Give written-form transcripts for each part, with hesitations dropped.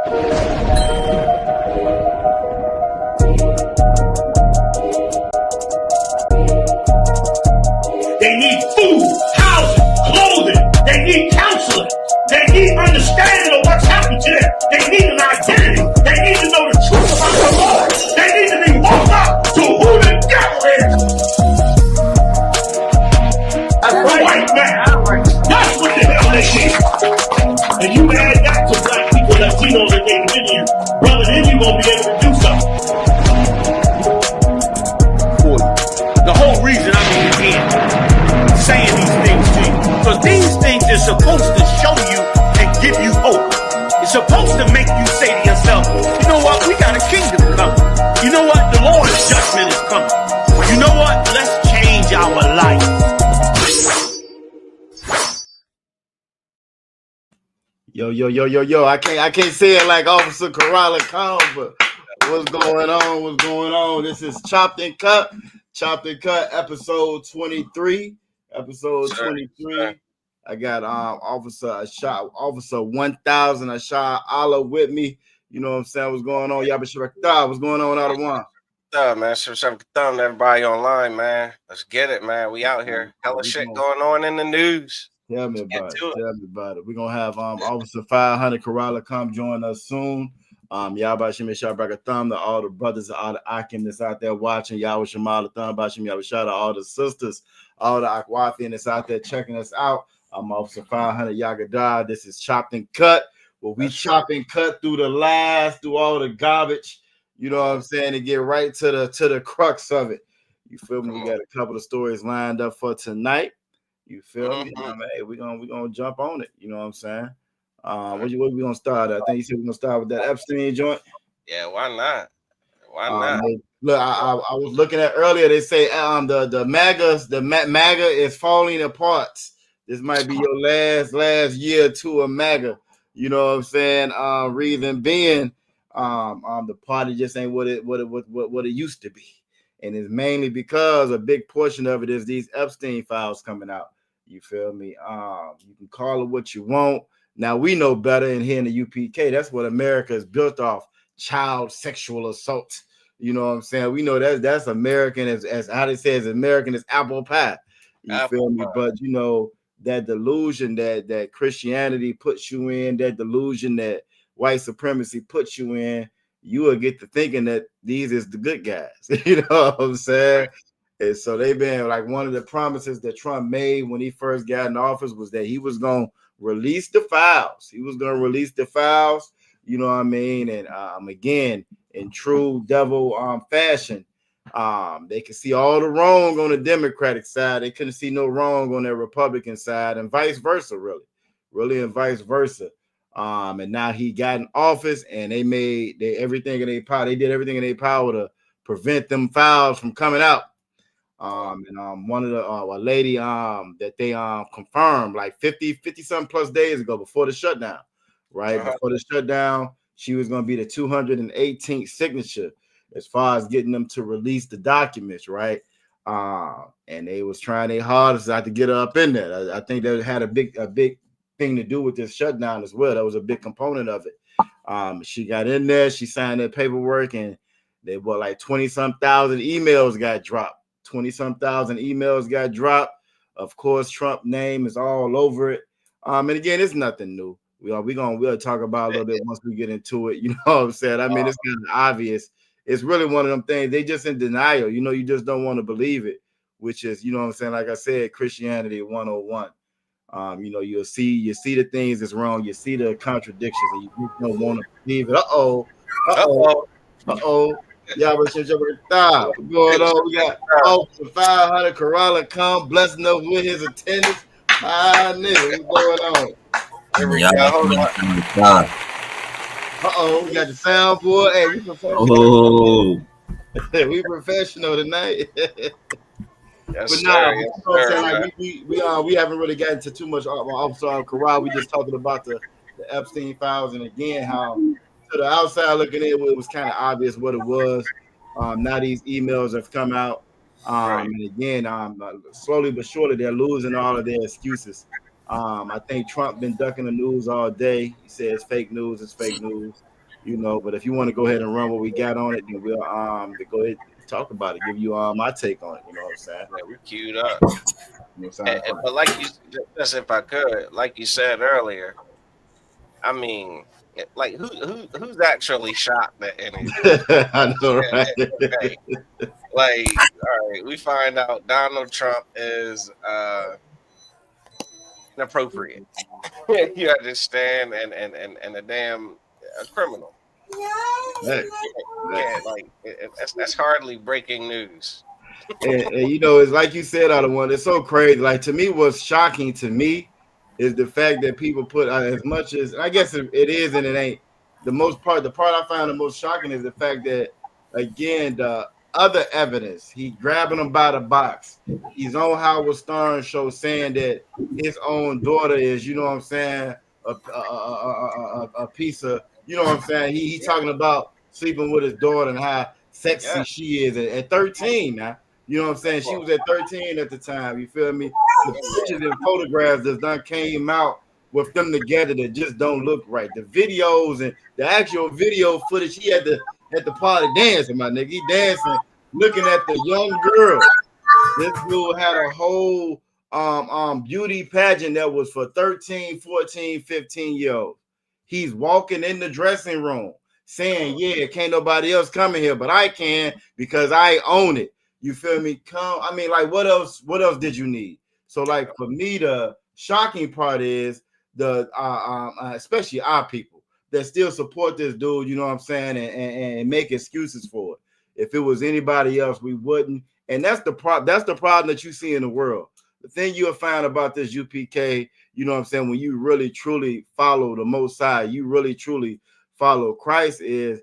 They need food, housing, clothing. They need counseling. They need understanding of what's happened to them. They need an identity. They need to know the truth about the Lord. They need to be woke up to who the devil is. The white man. That's what the hell they need. And you add that to black people, Latinos, and Native Indians, brother, then you're going to be able to do something. The whole reason I'm even here saying these things to you, because these things are supposed to show you and give you hope. It's supposed to make you say to yourself, you know what, we got a kingdom coming. You know what, the Lord's judgment is coming. You know what, let's change our life. Yo. I can't say it like Officer Corrala Khan, but what's going on? What's going on? This is Chopped and Cut, episode 23. Episode 23. I got Officer 1000 Ashar Allah with me. You know what I'm saying? What's going on? Yabba what's going on out of one? Man, thumb everybody online, man. Let's get it, man. We out here. Hella shit going on in the news. Tell me about it. We're gonna have Officer 500 Corrala come join us soon. Yabba Shimmy Shabaka Thumb to all the brothers, all the Akim that's out there watching. Yahweh Shemala Thumb, Bashim Yahweh Shada, all the sisters, all the Akwafi that's out there checking us out. I'm Officer 500 Yagada. This is Chopped and Cut. Well, we chop and cut through the lies, through all the garbage. You know what I'm saying? To get right to the crux of it. You feel me? We got a couple of stories lined up for tonight. You feel me? Hey, we're gonna jump on it. You know what I'm saying? What we gonna start at? I think you said we're gonna start with that Epstein joint. Yeah, why not? Why not? Look, I was looking at earlier. They say the MAGA is falling apart. This might be your last year or two of MAGA. You know what I'm saying? Reason being, the party just ain't what it used to be, and it's mainly because a big portion of it is these Epstein files coming out. You feel me? You can call it what you want. Now we know better, and here in the UPK, that's what America is built off: child sexual assault. You know what I'm saying? We know that's American as how they say as American as apple pie. You feel me? But you know that delusion that Christianity puts you in, that delusion that white supremacy puts you in, you will get to thinking that these is the good guys. You know what I'm saying? And so they've been like one of the promises that Trump made when he first got in office was that he was going to release the files. You know what I mean? And again, in true devil fashion, they could see all the wrong on the Democratic side. They couldn't see no wrong on their Republican side, and vice versa, really, and vice versa. And now he got in office, and they did everything in their power to prevent them files from coming out. And one of the a lady that they confirmed like 50 something plus days ago before the shutdown, right? Before the shutdown, she was going to be the 218th signature as far as getting them to release the documents, right? And they was trying their hardest not to get her up in there. I think that had a big thing to do with this shutdown as well. That was a big component of it. She got in there, she signed that paperwork, and they were like 20-some thousand emails got dropped. Of course, Trump name is all over it. And again, it's nothing new. We'll talk about a little bit once we get into it. You know what I'm saying? I mean, it's kind of obvious. It's really one of them things. They just in denial. You know, you just don't want to believe it, which is, you know what I'm saying? Like I said, Christianity 101. You know, you see the things that's wrong. You see the contradictions, and you just don't want to believe it. Yeah, what's going on? We got Officer 500 Corrala come blessing us with his attendance. My nigga, what's going on? Here we go. We got the soundboard. Hey, we professional. We professional tonight. Yes, but nah, you know what I'm saying? Like we haven't really gotten into too much Officer Corral. We just talking about the Epstein files, and again how to the outside looking in, it was kind of obvious what it was. Now these emails have come out, and again, slowly but surely they're losing all of their excuses. I think Trump been ducking the news all day. He says fake news is fake news. you know. But if you want to go ahead and run what we got on it, then we'll go ahead and talk about it. Give you my take on it. You know what I'm saying? Yeah, we queued up. You know But like you, just if I could, like you said earlier, I mean, like who's actually shocked at anything? I know, right? Okay. Like, all right, we find out Donald Trump is inappropriate. You understand, and a damn criminal. Hey, Yeah, like that's hardly breaking news. and you know, it's like you said, I don't want. It's so crazy. Like to me, what's shocking to me is the fact that people put as much as I guess it is and it ain't. The most part, the part I find the most shocking is the fact that again the other evidence. He grabbing him by the box. He's on Howard Stern show saying that his own daughter is, you know what I'm saying, a piece of, you know what I'm saying. He talking about sleeping with his daughter and how sexy Yeah, she is at 13 now. You know what I'm saying? She was at 13 at the time. You feel me? The pictures and photographs that done came out with them together that just don't look right. The videos and the actual video footage, he had at the party dancing, my nigga. He dancing, looking at the young girl. This dude had a whole beauty pageant that was for 13, 14, 15-year-olds. He's walking in the dressing room saying, yeah, can't nobody else come in here, but I can because I own it. You feel me? I mean, like, what else did you need? So, like, for me, the shocking part is the especially our people that still support this dude, you know what I'm saying, and make excuses for it. If it was anybody else, we wouldn't. And that's the problem that you see in the world. The thing you'll find about this UPK, you know what I'm saying, when you really truly follow the Most High, you really truly follow Christ, is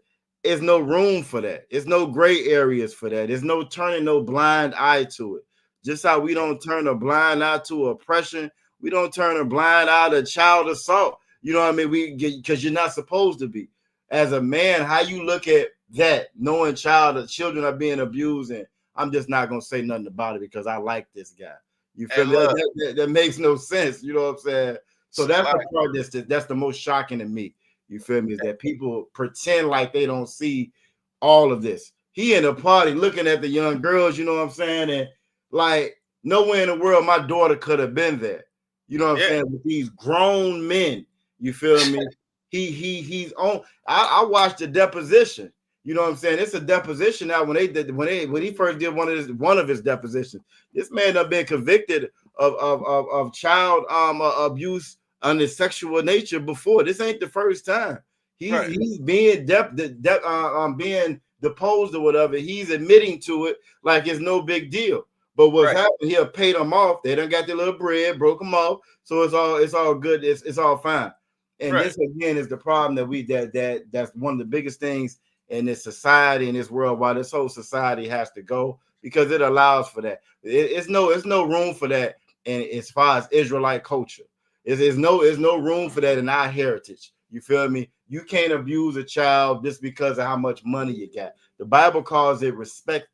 no room for that. It's no gray areas for that. There's no turning no blind eye to it. Just how we don't turn a blind eye to oppression, we don't turn a blind eye to child assault. You know what I mean? We because you're not supposed to be. As a man, how you look at that, knowing children are being abused, and I'm just not gonna say nothing about it because I like this guy. You feel and me? look, That makes no sense. You know what I'm saying? So that's like, the part that's the most shocking to me. You feel me? Is that people pretend like they don't see all of this. He in a party looking at the young girls, you know what I'm saying? And like nowhere in the world my daughter could have been there. You know what I'm yeah, saying? With these grown men, you feel me? He's on. I watched the deposition. You know what I'm saying? It's a deposition now. When he first did one of his depositions, this man have been convicted of child abuse under sexual nature before. This ain't the first time. right, He's being being deposed or whatever. He's admitting to it like it's no big deal. But what's right, happened here? Paid them off. They done got their little bread, broke them off. So it's all good. It's all fine. And right, this again is the problem that's one of the biggest things in this society, in this world, why this whole society has to go, because it allows for that. It's no room for that. And as far as Israelite culture, there's no room for that in our heritage. You feel me? You can't abuse a child just because of how much money you got. The Bible calls it respect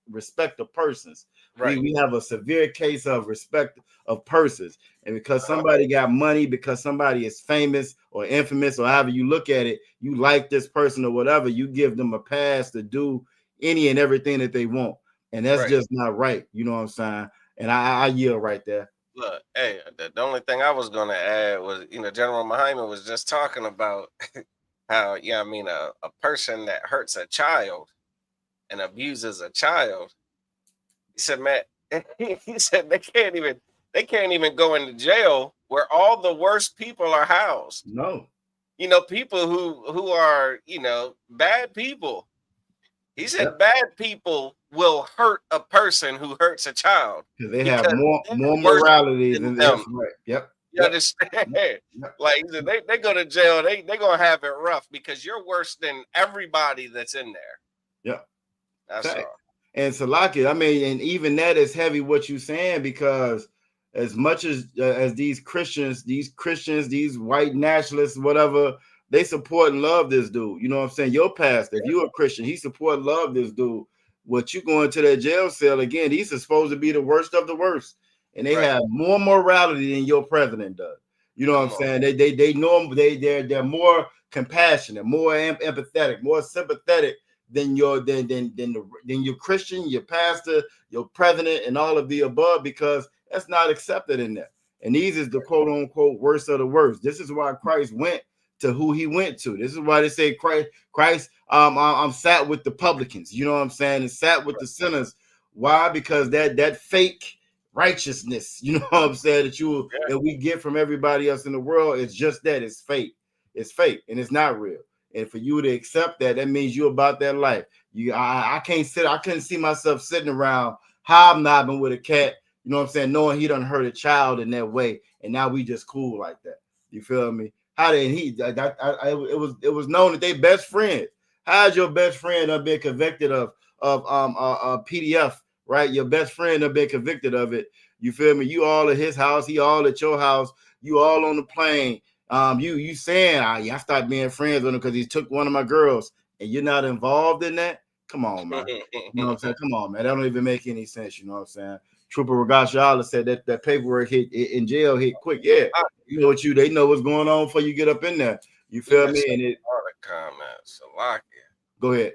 of persons. right. We have a severe case of respect of persons. And because somebody got money, because somebody is famous or infamous, or however you look at it, you like this person or whatever, you give them a pass to do any and everything that they want. And that's Right. just not right. You know what I'm saying? And I yield right there. Look, hey, the only thing I was gonna add was, General Muhammad was just talking about how, I mean, a person that hurts a child and abuses a child. He said, man, he said they can't even go into jail where all the worst people are housed. No. People who are, bad people. He said Yep. bad people will hurt a person who hurts a child Because they have because more they're worse morality than than them. that's right. Yep. You Yep. understand? Yep. Like he said, they go to jail, they gonna have it rough because you're worse than everybody that's in there. Yep. That's Fact. all. And Salaki, I mean, and even that is heavy what you're saying, because as much as these Christians, these white nationalists, whatever, they support and love this dude. You know what I'm saying? Your pastor, if you're a Christian, he support and love this dude. What you going to that jail cell again? These are supposed to be the worst of the worst, and they Right. have more morality than your president does. You know what I'm Come on. saying? They know they're more compassionate, more empathetic, more sympathetic than your Christian, your pastor, your president, and all of the above, because that's not accepted in there. And these is the quote unquote worst of the worst. This is why Christ went to who he went to. This is why they say Christ I'm sat with the publicans, you know what I'm saying, and sat with the sinners. Why? Because that fake righteousness, you know what I'm saying, that we get from everybody else in the world is just that. It's fake. It's fake and it's not real. And for you to accept that, that means you're about that life. I couldn't see myself sitting around hobnobbing with a cat, you know what I'm saying, knowing he done hurt a child in that way, and now we just cool like that. You feel me? How did it was known that they best friends. How's your best friend have been convicted of PDF, right? Your best friend have been convicted of it. You feel me? You all at his house, he all at your house, you all on the plane. You saying I started being friends with him because he took one of my girls, and you're not involved in that? Come on, man. You know what I'm saying? Come on, man. That don't even make any sense. You know what I'm saying? Trooper Regashala said that paperwork hit in jail hit quick. Yeah, you know what they know what's going on before you get up in there. You feel me? And it. All the comments, Salakia. Go ahead.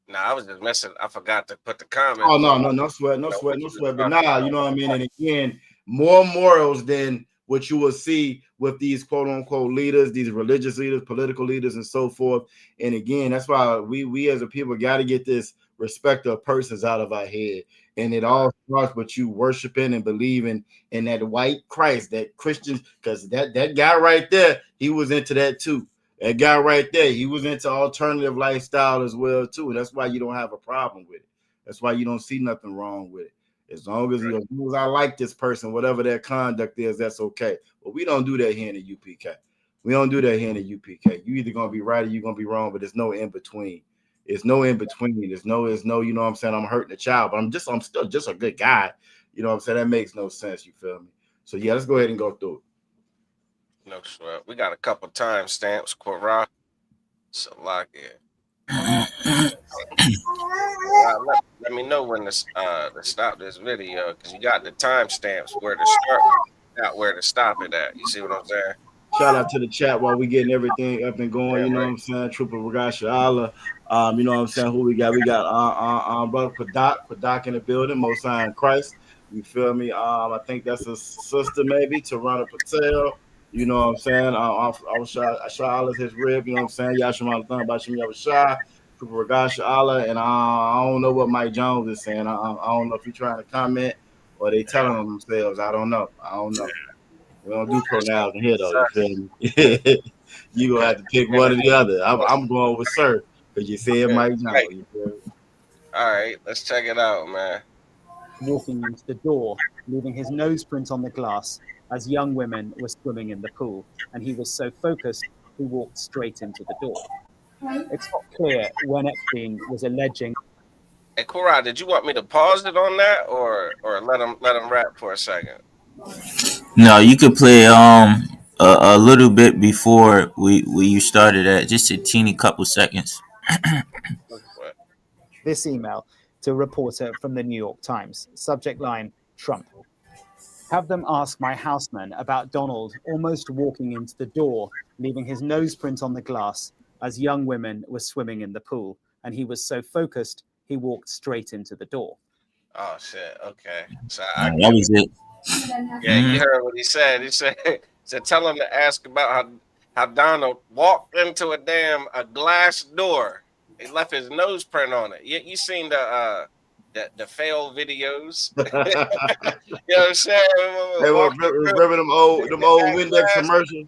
No, I was just messing. I forgot to put the comments. Oh no sweat. But nah, you know what I mean. And again, more morals than what you will see with these quote unquote leaders, these religious leaders, political leaders, and so forth. And again, that's why we as a people got to get this respect of persons out of our head. And it all starts with you worshiping and believing in that white Christ, that Christians, because that guy right there, he was into that too. That guy right there, he was into alternative lifestyle as well too. And that's why you don't have a problem with it. That's why you don't see nothing wrong with it. As long as I like this person, whatever their conduct is, that's okay. But we don't do that here in the UPK. We don't do that here in the UPK. You either gonna be right or you're gonna be wrong, but there's no in between. It's no in between. There's no, you know what I'm saying, I'm hurting a child, but I'm still just a good guy. You know what I'm saying? That makes no sense. You feel me? So yeah, let's go ahead and go through it. No sweat. We got a couple timestamps. Quora. Salakia. Let me know when to stop this video, because you got the timestamps where to start, not where to stop it at. You see what I'm saying? Shout out to the chat while we getting everything up and going. You know what I'm saying? Trooper Regasha Allah. You know what I'm saying? Who we got? We got brother Qadak in the building. Most High in Christ. You feel me? I think that's his sister, maybe Tarana Patel. You know what I'm saying? I was Shah his rib. You know what I'm saying? Yashima Al Bashim Yavashah. Trooper Regasha Allah. And I don't know what Mike Jones is saying. I don't know if he's trying to comment or they telling them themselves. I don't know. We don't do pronouns in here, though. You feel me? You gonna have to pick one or the other. I'm going with sir because you said Mike Jones. You feel me? All right, let's check it out, man. Walking into the door, leaving his nose print on the glass as young women were swimming in the pool, and he was so focused he walked straight into the door. It's not clear when Epstein was alleging. Hey, Quora, did you want me to pause it on that, or let him rap for a second? No, you could play a little bit before you started at, just a teeny couple seconds. This email to a reporter from the New York Times. Subject line: Trump. Have them ask my houseman about Donald almost walking into the door, leaving his nose print on the glass as young women were swimming in the pool, and he was so focused he walked straight into the door. Oh shit! Okay, so that was it. Yeah, you heard what he said. He said, tell him to ask about how Donald walked into a glass door. He left his nose print on it. You seen the fail videos? You know what I'm saying? Hey, remember them old Windex commercials?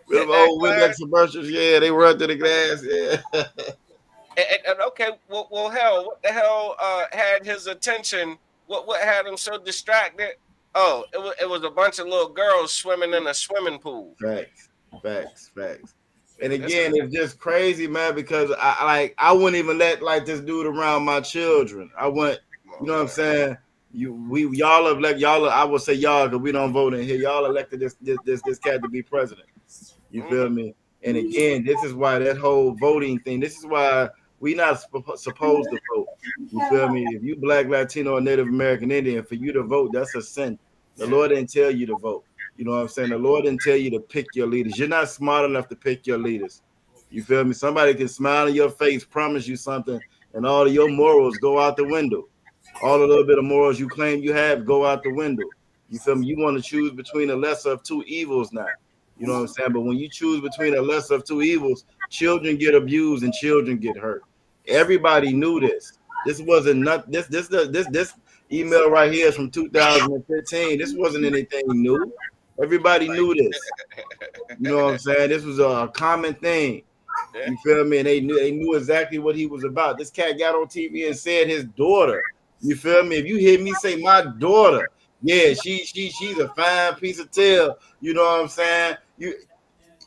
Them old Windex commercials, yeah, they run through the glass, yeah. And okay, well, hell, what the hell had his attention? What had him so distracted? Oh, it was a bunch of little girls swimming in a swimming pool. Facts. And again, it's just crazy, man, because I wouldn't even let this dude around my children. I wouldn't, you know what I'm saying? I would say y'all because we don't vote in here. Y'all elected this cat to be president. You feel me? And again, this is why that whole voting thing. This is why we not supposed to vote. You feel me? If you Black, Latino, or Native American Indian, for you to vote, that's a sin. The Lord didn't tell you to vote. You know what I'm saying? The Lord didn't tell you to pick your leaders. You're not smart enough to pick your leaders. You feel me? Somebody can smile in your face, promise you something, and all of your morals go out the window. All the little bit of morals you claim you have go out the window. You feel me? You want to choose between the lesser of two evils now. You know what I'm saying? But when you choose between the lesser of two evils, children get abused and children get hurt. Everybody knew this. This wasn't not this email right here is from 2015. This wasn't anything new. Everybody Like, knew this. You know what I'm saying? This was a common thing. yeah, You feel me? And they knew exactly what he was about. This cat got on TV and said his daughter. You feel me? If you hear me say my daughter, yeah, she's a fine piece of tail. You know what I'm saying?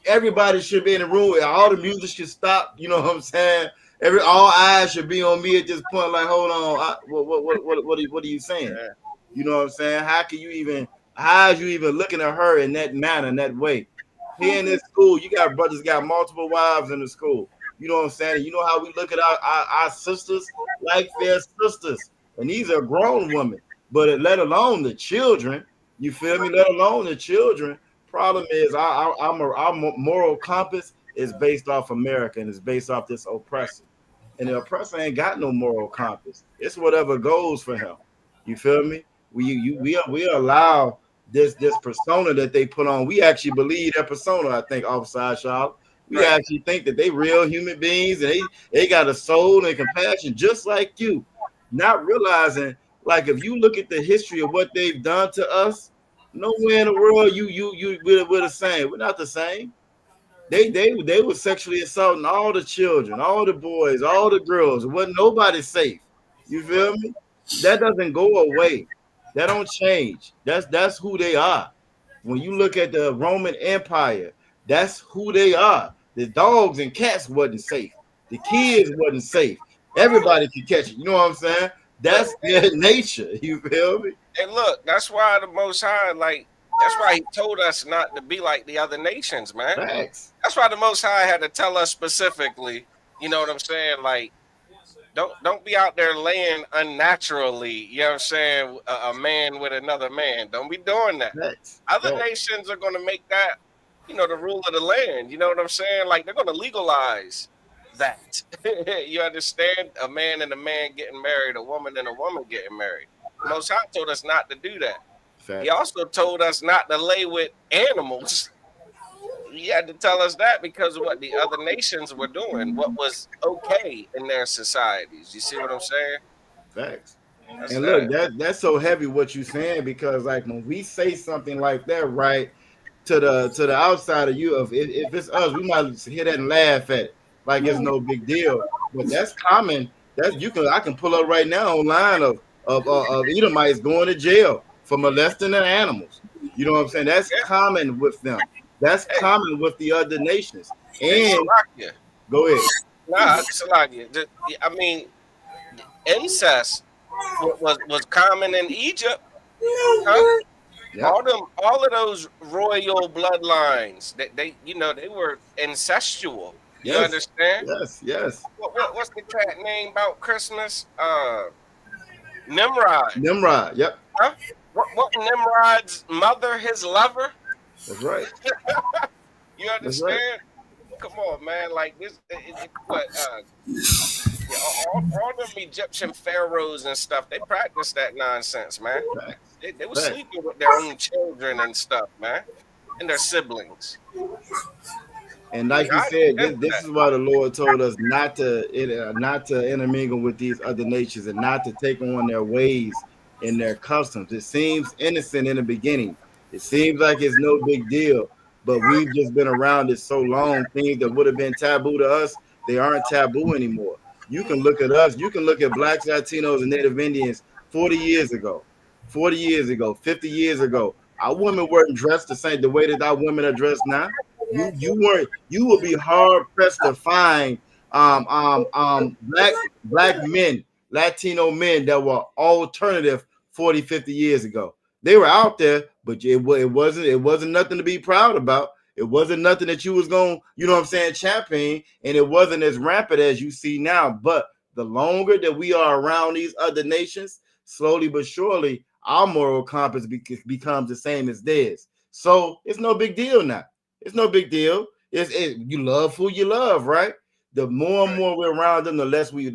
Everybody should be in the room. All the music should stop. You know what I'm saying? All eyes should be on me at this point. Like, hold on, what are you saying? yeah, You know what I'm saying? How is you even looking at her in that manner, in that way? Here in this school, you got brothers got multiple wives in the school. You know what I'm saying? You know how we look at our sisters like they're sisters, and these are grown women. But let alone the children, you feel me? Let alone the children. Problem is, our moral compass is based off America and it's based off this oppressor. And the oppressor ain't got no moral compass. It's whatever goes for him. You feel me? We allow this persona that they put on. We actually believe that persona. I think offside Charlotte. We right. actually think that they real human beings and they got a soul and compassion just like you. Not realizing, like, if you look at the history of what they've done to us, nowhere in the world we're the same. We're not the same. They were sexually assaulting all the children, all the boys, all the girls. It wasn't nobody safe. You feel me? That doesn't go away. That don't change. That's who they are. When you look at the Roman Empire, that's who they are. The dogs and cats wasn't safe. The kids wasn't safe. Everybody could catch it. You know what I'm saying? Look, That's their nature. You feel me? and look, that's why the Most High, like, that's why He told us not to be like the other nations, man. Facts. That's why the Most High had to tell us specifically. You know what I'm saying? Like, don't be out there laying unnaturally. You know what I'm saying? A man with another man. Don't be doing that. Facts. Other Facts. nations are going to make that, the rule of the land. You know what I'm saying? Like, they're going to legalize that. You understand? A man and a man getting married, a woman and a woman getting married. The Most High told us not to do that. Facts. He also told us not to lay with animals. He had to tell us that because of what the other nations were doing, what was okay in their societies. You see what I'm saying? Facts. That's And that. look, that's so heavy what you're saying, because like when we say something like that, right, to the outside of you, if it's us, we might hear that and laugh at it like it's no big deal. But that's common. I can pull up right now online of Edomites going to jail for molesting their animals. You know what I'm saying? That's Yeah. common with them. That's Hey, common with the other nations. hey, And Salakia. go ahead. Nah, Salakia. I mean, incest was common in Egypt, huh? Yep. All of those royal bloodlines, they were incestual. You Yes. understand? Yes. Yes. What's the cat name about Christmas? Nimrod. Nimrod. Yep. Huh? What Nimrod's mother, his lover? That's right. You That's right. understand? Come on, man. Like this, yeah, all them Egyptian pharaohs and stuff, they practiced that nonsense, man. Facts. They were Facts. sleeping with their own children and stuff, man, and their siblings. And like you God said, condemned this that. is why the Lord told us not to intermingle with these other nations and not to take on their ways and their customs. It seems innocent in the beginning. It seems like it's no big deal, but we've just been around it so long. Things that would have been taboo to us, they aren't taboo anymore. You can look at us. You can look at blacks, Latinos, and Native Indians 40 years ago, 40 years ago, 50 years ago. Our women weren't dressed the way that our women are dressed now. You will be hard pressed to find black men, Latino men that were alternative 40, 50 years ago. They were out there, but it wasn't nothing to be proud about. It wasn't nothing that you was going, you know what I'm saying, champion, and it wasn't as rampant as you see now. But the longer that we are around these other nations, slowly but surely, our moral compass becomes the same as theirs. So it's no big deal now. It's no big deal. You love who you love, right? The more and Right. more we're around them, the less we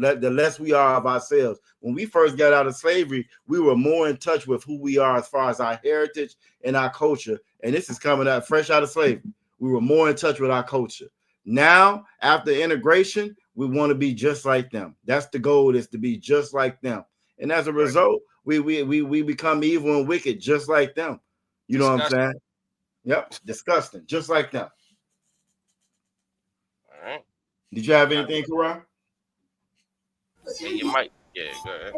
are of ourselves. When we first got out of slavery, we were more in touch with who we are as far as our heritage and our culture. And this is coming out fresh out of slavery. We were more in touch with our culture. Now, after integration, we want to be just like them. That's the goal, is to be just like them. And as a Right. result, we become evil and wicked just like them. You know what I'm Disgusting. saying? Yep, disgusting, just like them. All right. Did you have anything, Karan? Yeah, you might. Yeah, go ahead.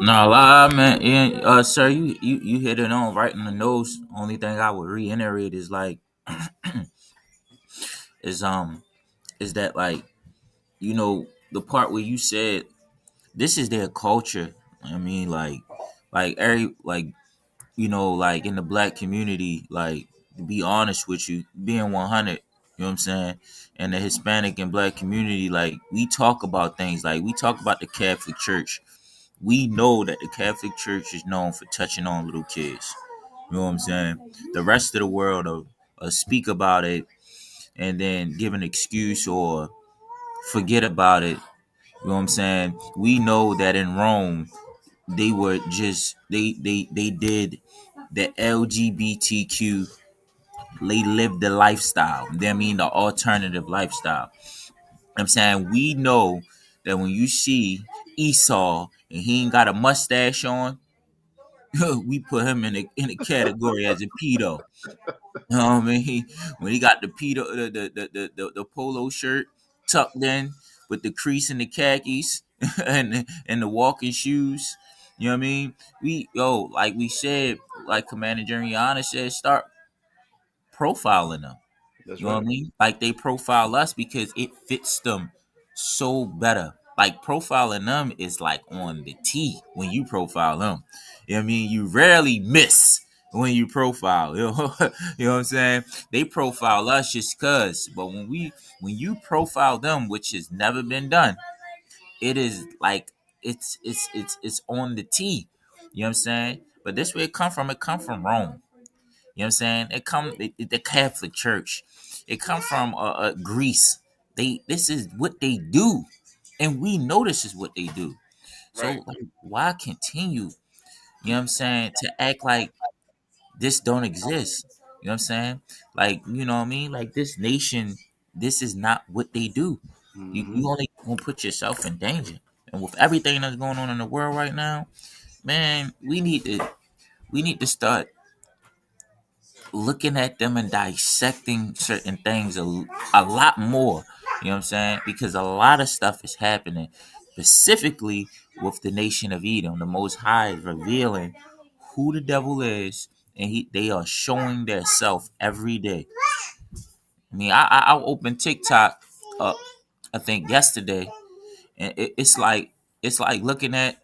No lie, man. Yeah, sir, you hit it on right in the nose. Only thing I would reiterate is like, is is that like, the part where you said this is their culture. I mean, like every like like in the black community, like, to be honest with you, being 100, you know what I'm saying? And the Hispanic and black community, like, we talk about things, like we talk about the Catholic Church. We know that the Catholic Church is known for touching on little kids. You know what I'm saying? The rest of the world will speak about it and then give an excuse or forget about it. You know what I'm saying? We know that in Rome, they were just they did the LGBTQ. They lived the lifestyle. I mean, the alternative lifestyle. I'm saying, we know that when you see Esau and he ain't got a mustache on, we put him in a category as a pedo. You know what I mean? When he got the pedo, the polo shirt tucked in with the crease in the khakis and the walking shoes. You know what I mean? Like we said, like Commander Jeriana said, start profiling them. That's You know what right. I mean? Like, they profile us because it fits them so better. Like, profiling them is like on the T when you profile them. You know what I mean? You rarely miss when you profile. You know what I'm saying? They profile us just cause. But when you profile them, which has never been done, it is like it's on the T. You know what I'm saying? But this where it come from. It come from Rome. You know what I'm saying? The Catholic Church. It come from Greece. This is what they do, and we know this is what they do. So, Right. like, why continue? You know what I'm saying? To act like this don't exist. You know what I'm saying? Like, you know what I mean? Like, this nation, this is not what they do. Mm-hmm. You only gonna put yourself in danger. And with everything that's going on in the world right now, man, we need to start looking at them and dissecting certain things a lot more. You know what I'm saying? Because a lot of stuff is happening, specifically with the nation of Edom. The Most High is revealing who the devil is, and they are showing their self every day. I mean, I opened TikTok up, I think yesterday, and it's like looking at,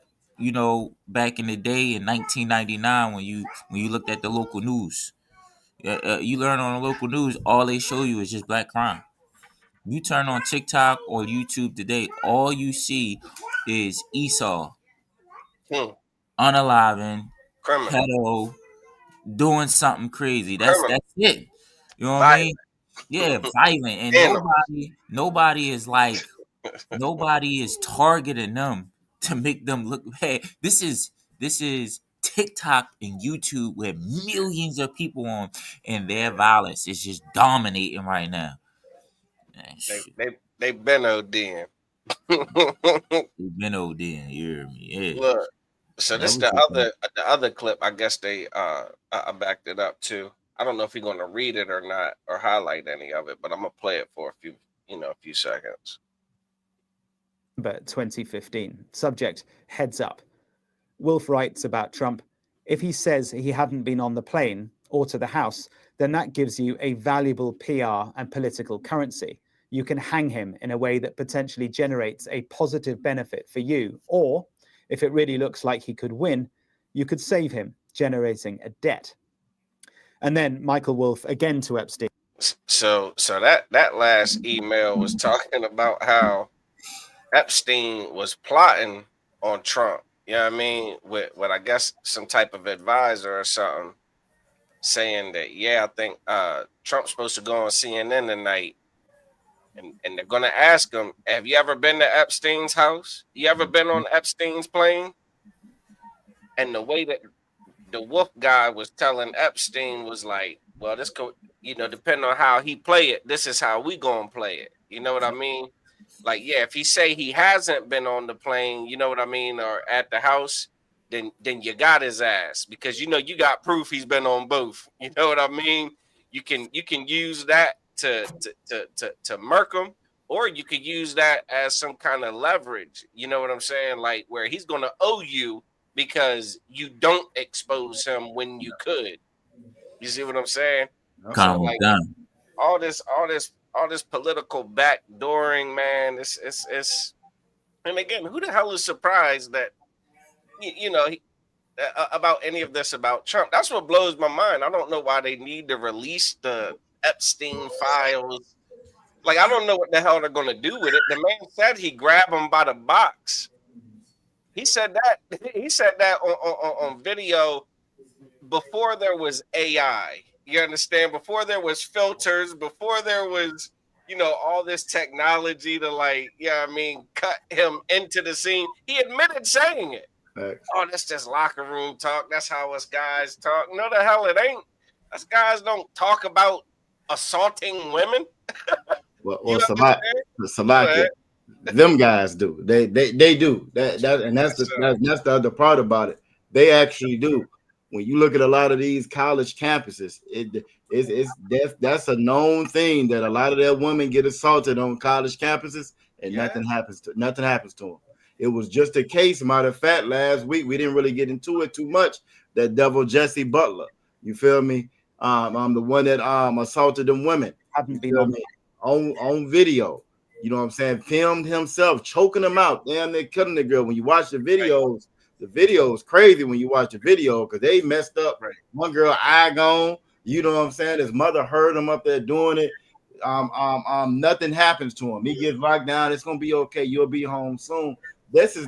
back in the day in 1999 when you looked at the local news. You learn on the local news, all they show you is just black crime. You turn on TikTok or YouTube today, all you see is Esau, Hmm. unaliving, Criminal. pedo, doing something crazy. That's Criminal. that's it. You know what I Violent. mean? Yeah, violent, and Animals. nobody is targeting them to make them look bad. This is TikTok and YouTube with millions of people on, and their violence is just dominating right now. Man, They shit, they they been ODing. we've been over there. You hear me? Yeah, Look. So that this was the thing. the other clip. I guess they I backed it up too. I don't know if you're gonna read it or not or highlight any of it, but I'm gonna play it for a few seconds. 2015. Subject: heads up. Wolf writes about Trump: if he says he hadn't been on the plane or to the House, then that gives you a valuable PR and political currency. You can hang him in a way that potentially generates a positive benefit for you. Or, if it really looks like he could win, you could save him, generating a debt. And then Michael Wolff again to Epstein. So that last email was talking about how Epstein was plotting on Trump. You know what I mean? With I guess some type of advisor or something saying that, yeah, I think Trump's supposed to go on CNN tonight, and they're gonna ask him, have you ever been to Epstein's house? You ever been on Epstein's plane? And the way that the wolf guy was telling Epstein was like, well, depending on how he play it, this is how we gonna play it. You know what I mean? Like, yeah, if he say he hasn't been on the plane, you know what I mean, or at the house, then you got his ass, because you got proof he's been on both. You know what I mean? You can use that to murk him, or you could use that as some kind of leverage. You know what I'm saying? Like, where he's gonna owe you because you don't expose him when you could. You see what I'm saying? So, Calm like, down. all this political backdooring, man. It's and again, who the hell is surprised that about any of this about Trump? That's what blows my mind. I don't know why they need to release the Epstein files. Like, I don't know what the hell they're gonna do with it. The man said he grabbed him by the box. He said that. He said that on video before there was AI. You understand? Before there was filters, before there was, all this technology to, like, cut him into the scene. He admitted saying it. Facts. Oh, that's just locker room talk. That's how us guys talk. No, the hell it ain't. Us guys don't talk about assaulting women. Well, You Salaki, them guys do. They do that, and that's the other part about it. They actually do. When you look at a lot of these college campuses, that's a known thing that a lot of their women get assaulted on college campuses, and nothing happens to them. It was just a case. Matter of fact, last week we didn't really get into it too much. That devil Jesse Butler, you feel me? I'm the one that assaulted them women. Haven't been on on video. You know what I'm saying? Filmed himself choking them out. Damn, they're killing the girl. When you watch the videos, the video is crazy when you watch the video because they messed up. Right. One girl eye gone. You know what I'm saying? His mother heard him up there doing it. Nothing happens to him. He gets locked down. It's gonna be okay. You'll be home soon. This is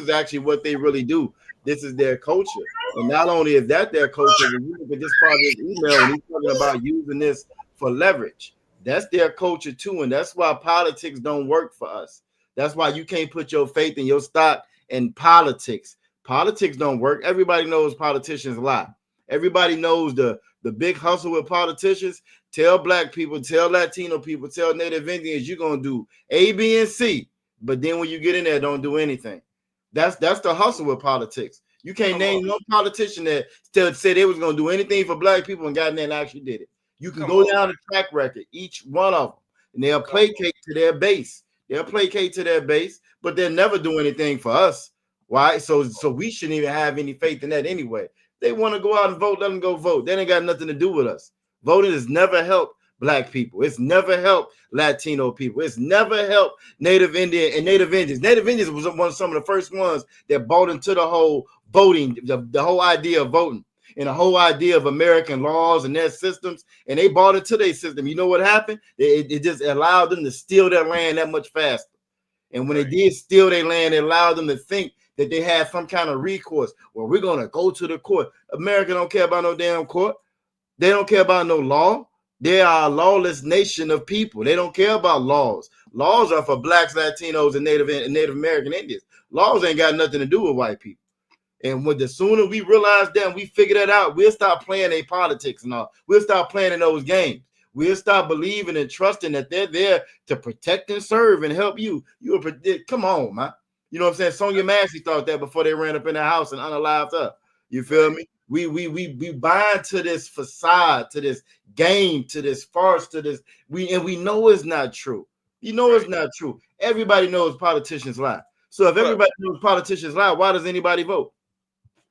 actually what they really do. This is their culture. And not only is that their culture, when you look at this part of his email, and he's talking about using this for leverage. That's their culture too, and that's why politics don't work for us. That's why you can't put your faith and your stock in politics. Politics don't work. Everybody knows politicians lie. Everybody knows the big hustle with politicians. Tell black people, tell Latino people, tell Native Indians you're gonna do A, B, and C. But then when you get in there, don't do anything. That's the hustle with politics. You can't name one politician that said they was gonna do anything for black people and got in there and actually did it. You can go down the track record, each one of them, and they'll placate to their base. They'll placate to their base, but they'll never do anything for us. Why? So we shouldn't even have any faith in that anyway. They want to go out and vote, let them go vote. That ain't got nothing to do with us. Voting has never helped black people. It's never helped Latino people. It's never helped Native Indian and Native Indians. Native Indians was some of the first ones that bought into the whole voting, the whole idea of voting. And the whole idea of American laws and their systems, and they bought into their system. You know what happened? It just allowed them to steal their land that much faster. And when they did steal their land, it allowed them to think that they had some kind of recourse. Well, we're going to go to the court. America don't care about no damn court. They don't care about no law. They are a lawless nation of people. They don't care about laws. Laws are for blacks, Latinos, and Native American Indians. Laws ain't got nothing to do with white people. And when the sooner we realize that, we figure that out, we'll stop playing their politics and all. We'll stop playing in those games. We'll stop believing and trusting that they're there to protect and serve and help you. Come on, man. You know what I'm saying? Sonia Massey thought that before they ran up in the house and unalived her. You feel me? We bind to this facade, to this game, to this farce, to this. We know it's not true. You know it's not true. Everybody knows politicians lie. So if everybody knows politicians lie, why does anybody vote?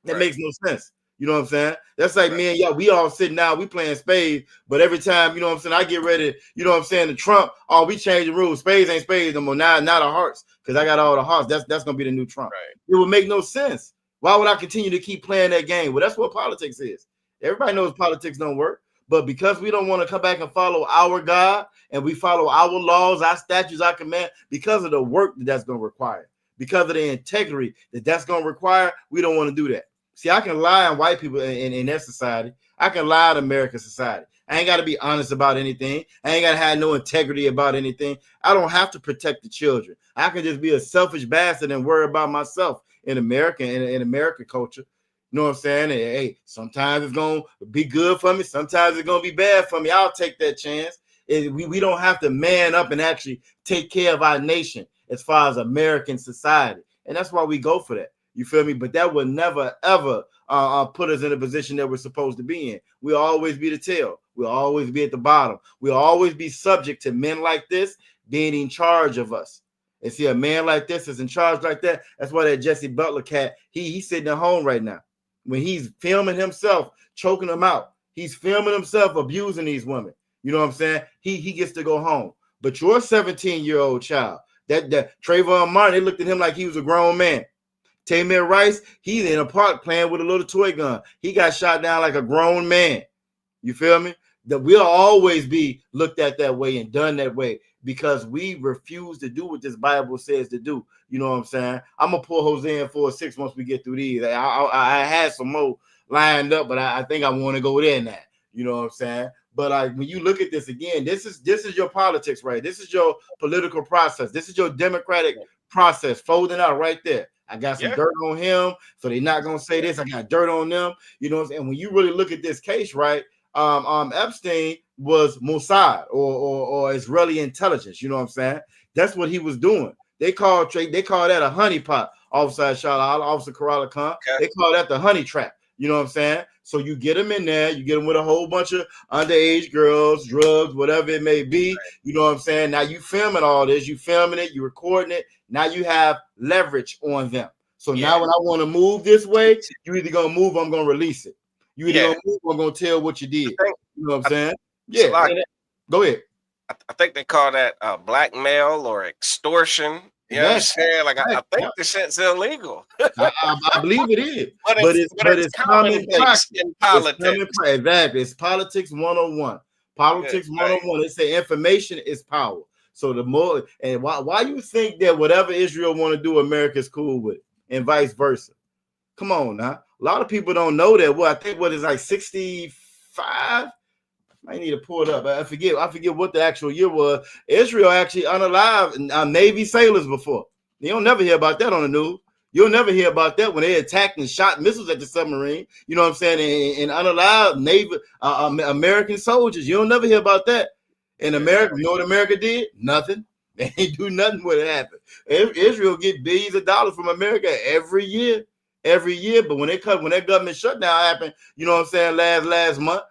That makes no sense. You know what I'm saying? That's like me and y'all. We all sitting down, we playing spades, but every time, you know what I'm saying, I get ready, you know what I'm saying, to Trump, we change the rules. Spades ain't spades no more. Now the hearts, because I got all the hearts. That's gonna be the new Trump. It would make no sense. Why would I continue to keep playing that game? Well, that's what politics is. Everybody knows politics don't work, but because we don't want to come back and follow our God and we follow our laws, our statutes, our command, because of the work that's gonna require, because of the integrity that's gonna require, we don't want to do that. See, I can lie on white people in that society. I can lie to American society. I ain't got to be honest about anything. I ain't got to have no integrity about anything. I don't have to protect the children. I can just be a selfish bastard and worry about myself in America, in American culture. You know what I'm saying? And, hey, sometimes it's going to be good for me. Sometimes it's going to be bad for me. I'll take that chance. We don't have to man up and actually take care of our nation as far as American society. And that's why we go for that. You feel me? But that would never, ever put us in a position that we're supposed to be in. We'll always be the tail. We'll always be at the bottom. We'll always be subject to men like this being in charge of us. And see, a man like this is in charge like that. That's why that Jesse Butler cat, he's sitting at home right now. When he's filming himself, choking them out, he's filming himself abusing these women. You know what I'm saying? He gets to go home. But your 17-year-old child, that Trayvon Martin, they looked at him like he was a grown man. Tamir Rice, he's in a park playing with a little toy gun. He got shot down like a grown man. You feel me? That we'll always be looked at that way and done that way because we refuse to do what this Bible says to do. You know what I'm saying? I'm going to pull Jose in for 6 once we get through these. I had some more lined up, but I think I want to go there now. You know what I'm saying? But when you look at this again, this is your politics, right? This is your political process. This is your democratic process folding out right there. I got some dirt on him, so they're not gonna say this. I got dirt on them, you know. And when you really look at this case, right? Epstein was Mossad or Israeli intelligence. You know what I'm saying? That's what he was doing. They call that a honeypot. Officer Charlotte, Officer Karala Khan. They call that the honey trap. You know what I'm saying? So you get them in there, you get them with a whole bunch of underage girls, drugs, whatever it may be. You know what I'm saying? Now you filming all this, you filming it, you recording it. Now you have leverage on them. So now when I want to move this way, you either gonna move or I'm gonna release it. You either gonna move or I'm gonna tell what you did. You know what I'm saying? Yeah. Go ahead. I think they call that blackmail or extortion. You know what I'm saying? Like I think the shit's illegal. I believe it is, but it's commonplace in politics. Exactly, it's politics 101. Politics 101. They say information is power. So the more and why you think that whatever Israel want to do, America's cool with it, and vice versa. Come on now. A lot of people don't know that. Well, I think what is like 65. I need to pull it up. I forget what the actual year was. Israel actually unalived Navy sailors before. You don't never hear about that on the news. You'll never hear about that when they attacked and shot missiles at the submarine. You know what I'm saying? And unalived Navy American soldiers. You don't never hear about that. In America, you know what America did? Nothing. They ain't do nothing when it happened. Israel get billions of dollars from America every year. But when that government shutdown happened, you know what I'm saying, last month,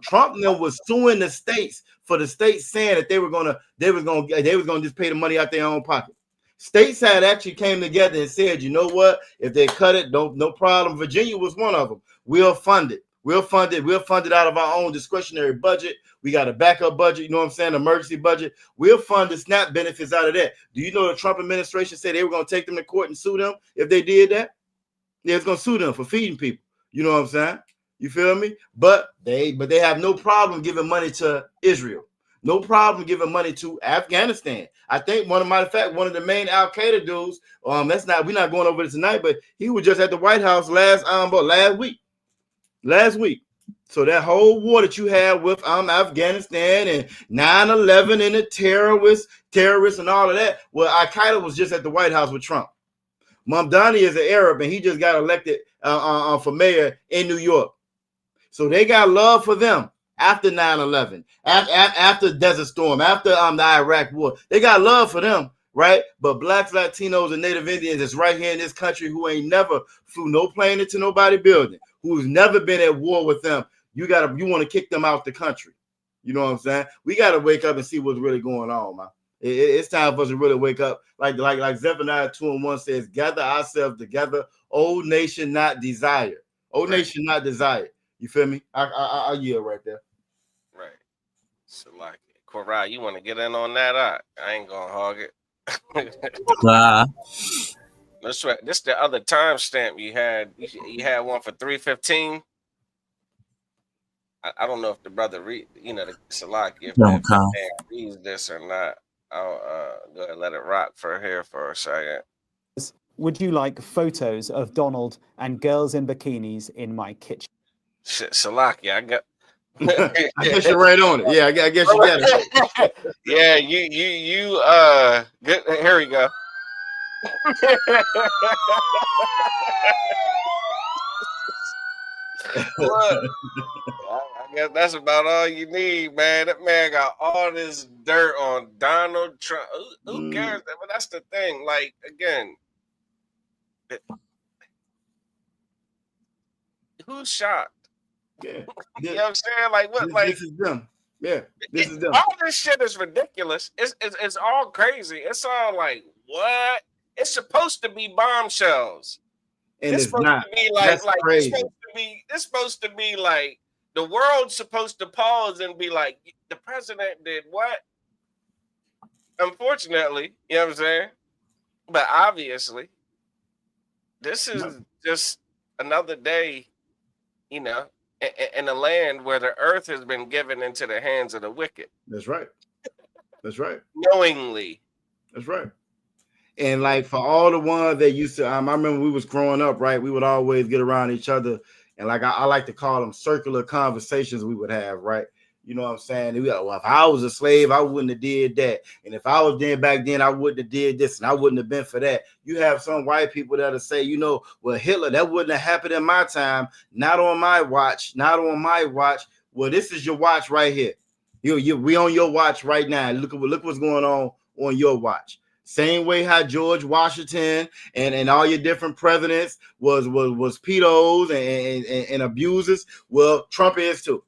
Trump was suing the states for the states saying that they was gonna just pay the money out their own pocket. States had actually came together and said, you know what? If they cut it, no problem. Virginia was one of them. We'll fund it. We'll fund it out of our own discretionary budget. We got a backup budget, you know what I'm saying? Emergency budget. We'll fund the SNAP benefits out of that. Do you know the Trump administration said they were going to take them to court and sue them if they did that? They was going to sue them for feeding people. You know what I'm saying? You feel me? But they have no problem giving money to Israel. No problem giving money to Afghanistan. I think one of the main Al Qaeda dudes, we're not going over this tonight, but he was just at the White House last week. So that whole war that you had with Afghanistan and 9/11 and the terrorists and all of that, well, Al Qaeda was just at the White House with Trump. Mamdani is an Arab and he just got elected for mayor in New York. So they got love for them after 9/11, after Desert Storm, after the Iraq War. They got love for them, right? But blacks, Latinos, and Native Indians is right here in this country who ain't never flew no plane into nobody building, who's never been at war with them. You want to kick them out the country. You know what I'm saying? We got to wake up and see what's really going on, man. It's time for us to really wake up. Like Zephaniah 2:1 says, gather ourselves together, old nation not desire. Old nation not desire. You feel me? I yield right there. Right. So like Korai, you want to get in on that? I ain't gonna hog it. That's right. This the other timestamp you had. You had one for 3:15. I don't know if the brother read, the Salaki, if reads this or not. I'll go ahead and let it rock for here for a second. Would you like photos of Donald and girls in bikinis in my kitchen? Shit, Salaki, I got. I guess you're right on it. Yeah, I guess you got it. Yeah, you. Good. Here we go. Look, I guess that's about all you need, man. That man got all this dirt on Donald Trump. Who cares? But that's the thing. Like, again, who's shocked? Yeah. You know what I'm saying? Like, what? This is them. Yeah, this is them. All this shit is ridiculous. It's all crazy. It's all like, what? It's supposed to be bombshells. And it's supposed not. to be That's crazy. It's supposed to be like the world's supposed to pause and be like, the president did what? Unfortunately, you know what I'm saying? But obviously, this is just another day, you know, in a land where the earth has been given into the hands of the wicked. That's right. That's right. Knowingly. That's right. And like for all the ones that used to, I remember we was growing up, right? We would always get around each other, and like I like to call them circular conversations we would have, right? You know what I'm saying? Well, if I was a slave, I wouldn't have did that, and if I was there back then, I wouldn't have did this, and I wouldn't have been for that. You have some white people that'll say, you know, well, Hitler, that wouldn't have happened in my time, not on my watch, not on my watch. Well, this is your watch right here. We on your watch right now. Look what's going on your watch. Same way how George Washington and all your different presidents was pedos and abusers. Well, Trump is too.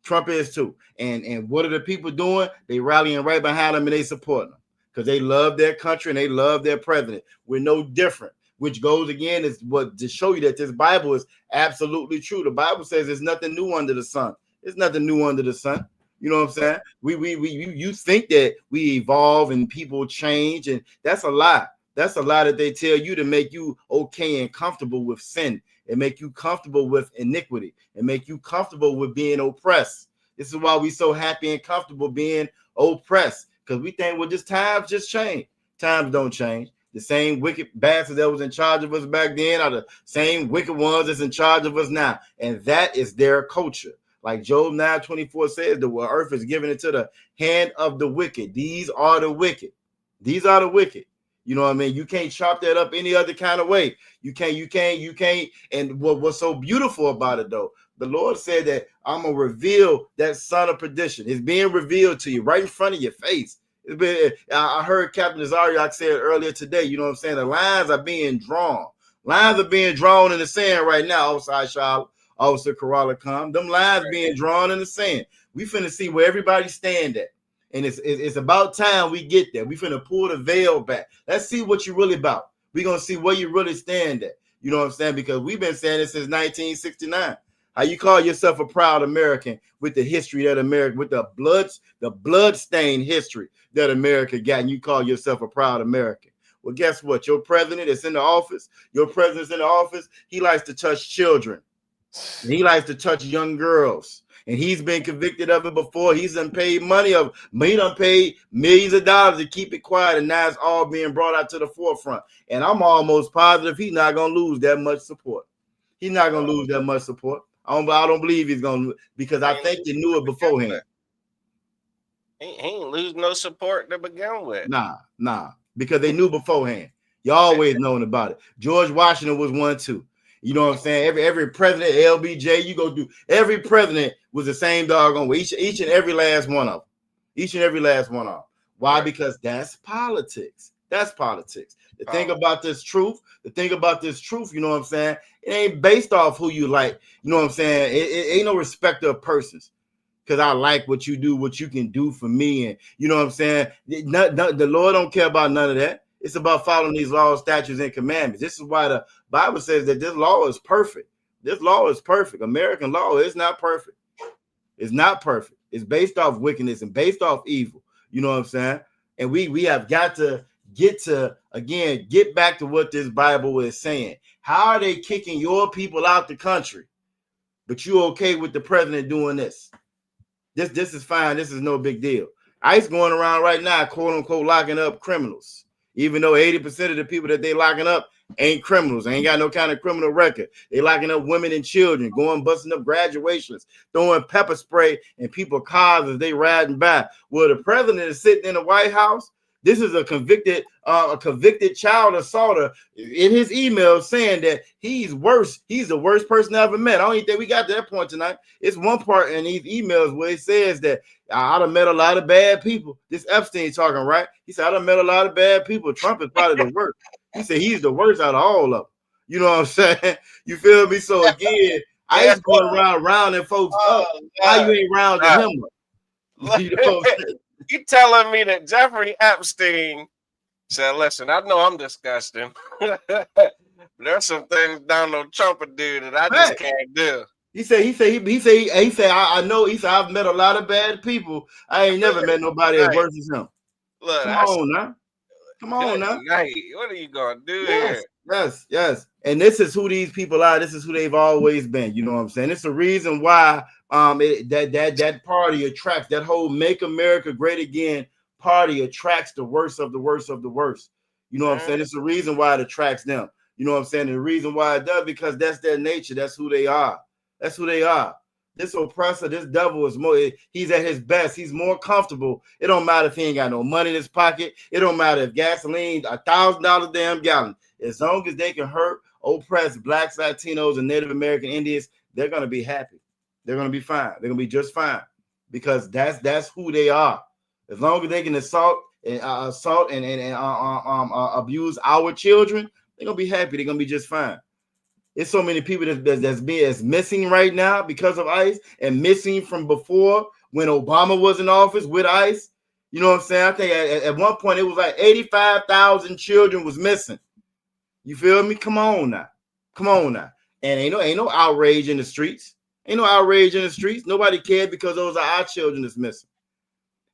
Trump is too. And what are the people doing? They rallying right behind them and they supporting them because they love their country and they love their president. We're no different. Which goes again is what to show you that this Bible is absolutely true. The Bible says there's nothing new under the sun. There's nothing new under the sun. You know what I'm saying? You think that we evolve and people change, and that's a lie. That's a lie that they tell you to make you okay and comfortable with sin, and make you comfortable with iniquity, and make you comfortable with being oppressed. This is why we so happy and comfortable being oppressed, because we think, well, just times just change. Times don't change. The same wicked bastards that was in charge of us back then are the same wicked ones that's in charge of us now, and that is their culture. Like Job 9:24 says, the earth is given into the hand of the wicked. These are the wicked. These are the wicked. You know what I mean? You can't chop that up any other kind of way. You can't. And what's so beautiful about it, though, the Lord said that I'm going to reveal that son of perdition. It's being revealed to you right in front of your face. I heard Captain Zariak say it earlier today. You know what I'm saying? The lines are being drawn. Lines are being drawn in the sand right now outside Charlotte. Officer Corolla come. Them lines being drawn in the sand. We finna see where everybody stand at. And it's about time we get there. We finna pull the veil back. Let's see what you're really about. We're gonna see where you really stand at. You know what I'm saying? Because we've been saying this since 1969. How you call yourself a proud American with the history that America, with the blood-stained history that America got, and you call yourself a proud American. Well, guess what? Your president is in the office. Your president's in the office. He likes to touch children. He likes to touch young girls, and he's been convicted of it before. He's done paid money of, he done paid millions of dollars to keep it quiet, and now it's all being brought out to the forefront. And I'm almost positive he's not gonna lose that much support. He's not gonna lose that much support. I don't believe he's gonna, because I think they knew it beforehand. He ain't lose no support to begin with. Nah, because they knew beforehand. You always known about it. George Washington was one too. You know what I'm saying? Every president, LBJ, you go through, every president was the same doggone way. Each and every last one of them. Each and every last one of them. Why? Right. Because that's politics. That's politics. The thing about this truth, you know what I'm saying? It ain't based off who you like. You know what I'm saying? It ain't no respect of persons. Because I like what you do, what you can do for me. And you know what I'm saying? The Lord don't care about none of that. It's about following these laws, statutes, and commandments. This is why the Bible says that this law is perfect. This law is perfect. American law is not perfect. It's not perfect. It's based off wickedness and based off evil. You know what I'm saying? And we have got to get back to what this Bible is saying. How are they kicking your people out the country, but you okay with the president doing this? This is fine. This is no big deal. ICE going around right now, quote unquote, locking up criminals. even though 80% of the people that they locking up ain't criminals, ain't got no kind of criminal record. They locking up women and children, going busting up graduations, throwing pepper spray in people's cars as they riding by. Well, the president is sitting in the White House. This is a convicted child assaulter in his email saying that he's worse. He's the worst person I ever met. I don't even think we got to that point tonight. It's one part in these emails where it says that I done met a lot of bad people. This Epstein talking, right? He said, I done met a lot of bad people. Trump is probably the worst. He said he's the worst out of all of them. You know what I'm saying? You feel me? So again, ICE going around rounding folks up. How you ain't rounding him up? You know what I'm saying? You telling me that Jeffrey Epstein said, listen, I know I'm disgusting. There's some things Donald Trump would do that I just can't do. He said, I know. He said, I've met a lot of bad people. I ain't never met nobody as worse as him. Look, Come on now. What are you gonna do here? Yes. And this is who these people are. This is who they've always been. You know what I'm saying? It's the reason why that party attracts, that whole Make America Great Again party attracts the worst of the worst of the worst. You know what I'm saying? It's the reason why it attracts them. You know what I'm saying? And the reason why it does, because that's their nature. That's who they are. That's who they are. This oppressor, this devil is more, he's at his best. He's more comfortable. It don't matter if he ain't got no money in his pocket. It don't matter if gasoline, $1,000 damn gallon. As long as they can hurt, oppress blacks, Latinos, and Native American Indians, they're going to be happy. They're going to be fine. They're going to be just fine because that's who they are. As long as they can assault and abuse our children, they're going to be happy. They're going to be just fine. There's so many people that's missing right now because of ICE and missing from before when Obama was in office with ICE. You know what I'm saying? I think at one point it was like 85,000 children was missing. You feel me? Come on now. And ain't no outrage in the streets. Nobody cared because those are our children that's missing.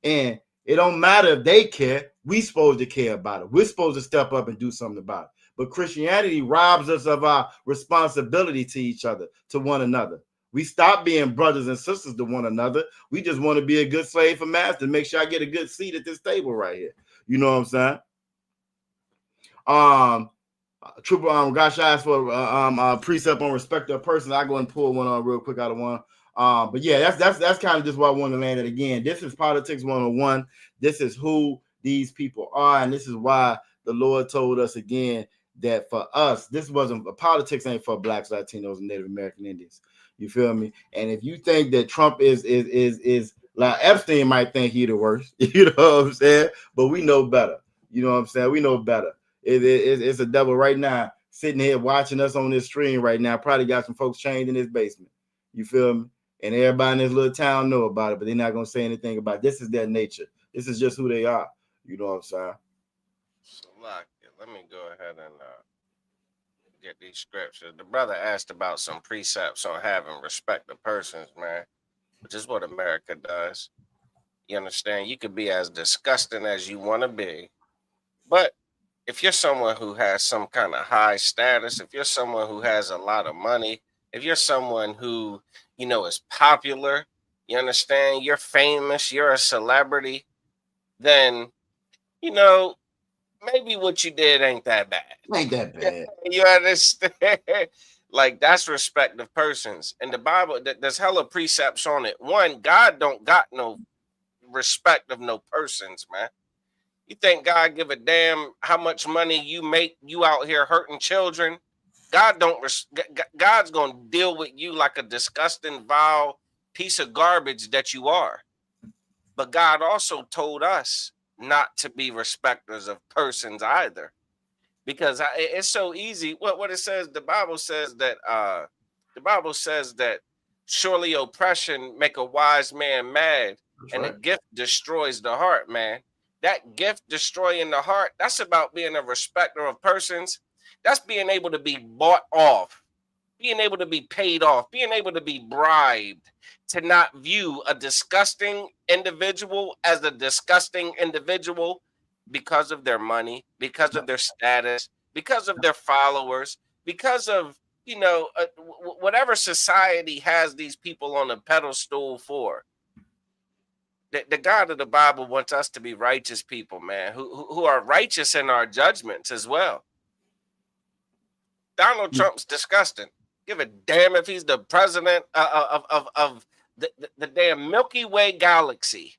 And it don't matter if they care. We supposed to care about it. We're supposed to step up and do something about it. But Christianity robs us of our responsibility to each other, to one another. We stop being brothers and sisters to one another. We just want to be a good slave for master. Make sure I get a good seat at this table right here. You know what I'm saying? Trooper gosh, I asked for a precept on respect of persons. I go and pull one on real quick out of one. But yeah, that's kind of just why I wanted to land it again. This is Politics 101. This is who these people are, and this is why the Lord told us again that for us, this wasn't politics ain't for blacks, Latinos, and Native American Indians. You feel me? And if you think that Trump is like Epstein might think he the worst, you know what I'm saying? But we know better. You know what I'm saying? We know better. It's a devil right now sitting here watching us on this stream right now. Probably got some folks chained in his basement. You feel me? And everybody in this little town know about it, but they're not gonna say anything about it. This is their nature. This is just who they are. You know what I'm saying? So let me go ahead and get these scriptures. The brother asked about some precepts on having respect of persons, man, which is what America does. You understand? You could be as disgusting as you want to be, but if you're someone who has some kind of high status, if you're someone who has a lot of money, if you're someone who, is popular, you understand, you're famous, you're a celebrity, then, maybe what you did ain't that bad. Ain't that bad. You understand? Like, that's respect of persons. In the Bible, there's hella precepts on it. One, God don't got no respect of no persons, man. You think God give a damn how much money you make, you out here hurting children? God don't. God's going to deal with you like a disgusting, vile piece of garbage that you are. But God also told us not to be respecters of persons either, because it's so easy. What it says, the Bible says that surely oppression make a wise man mad, and a gift destroys the heart, man. That gift destroying the heart, that's about being a respecter of persons. That's being able to be bought off, being able to be paid off, being able to be bribed, to not view a disgusting individual as a disgusting individual because of their money, because of their status, because of their followers, because of, whatever society has these people on a pedestal for. the God of the Bible wants us to be righteous people, man, who are righteous in our judgments as well. Donald Trump's disgusting. Give a damn if he's the president of the damn Milky Way galaxy.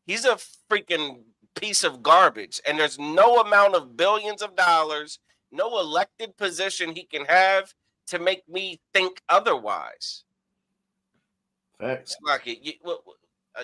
He's a freaking piece of garbage, and there's no amount of billions of dollars, no elected position he can have to make me think otherwise. Facts.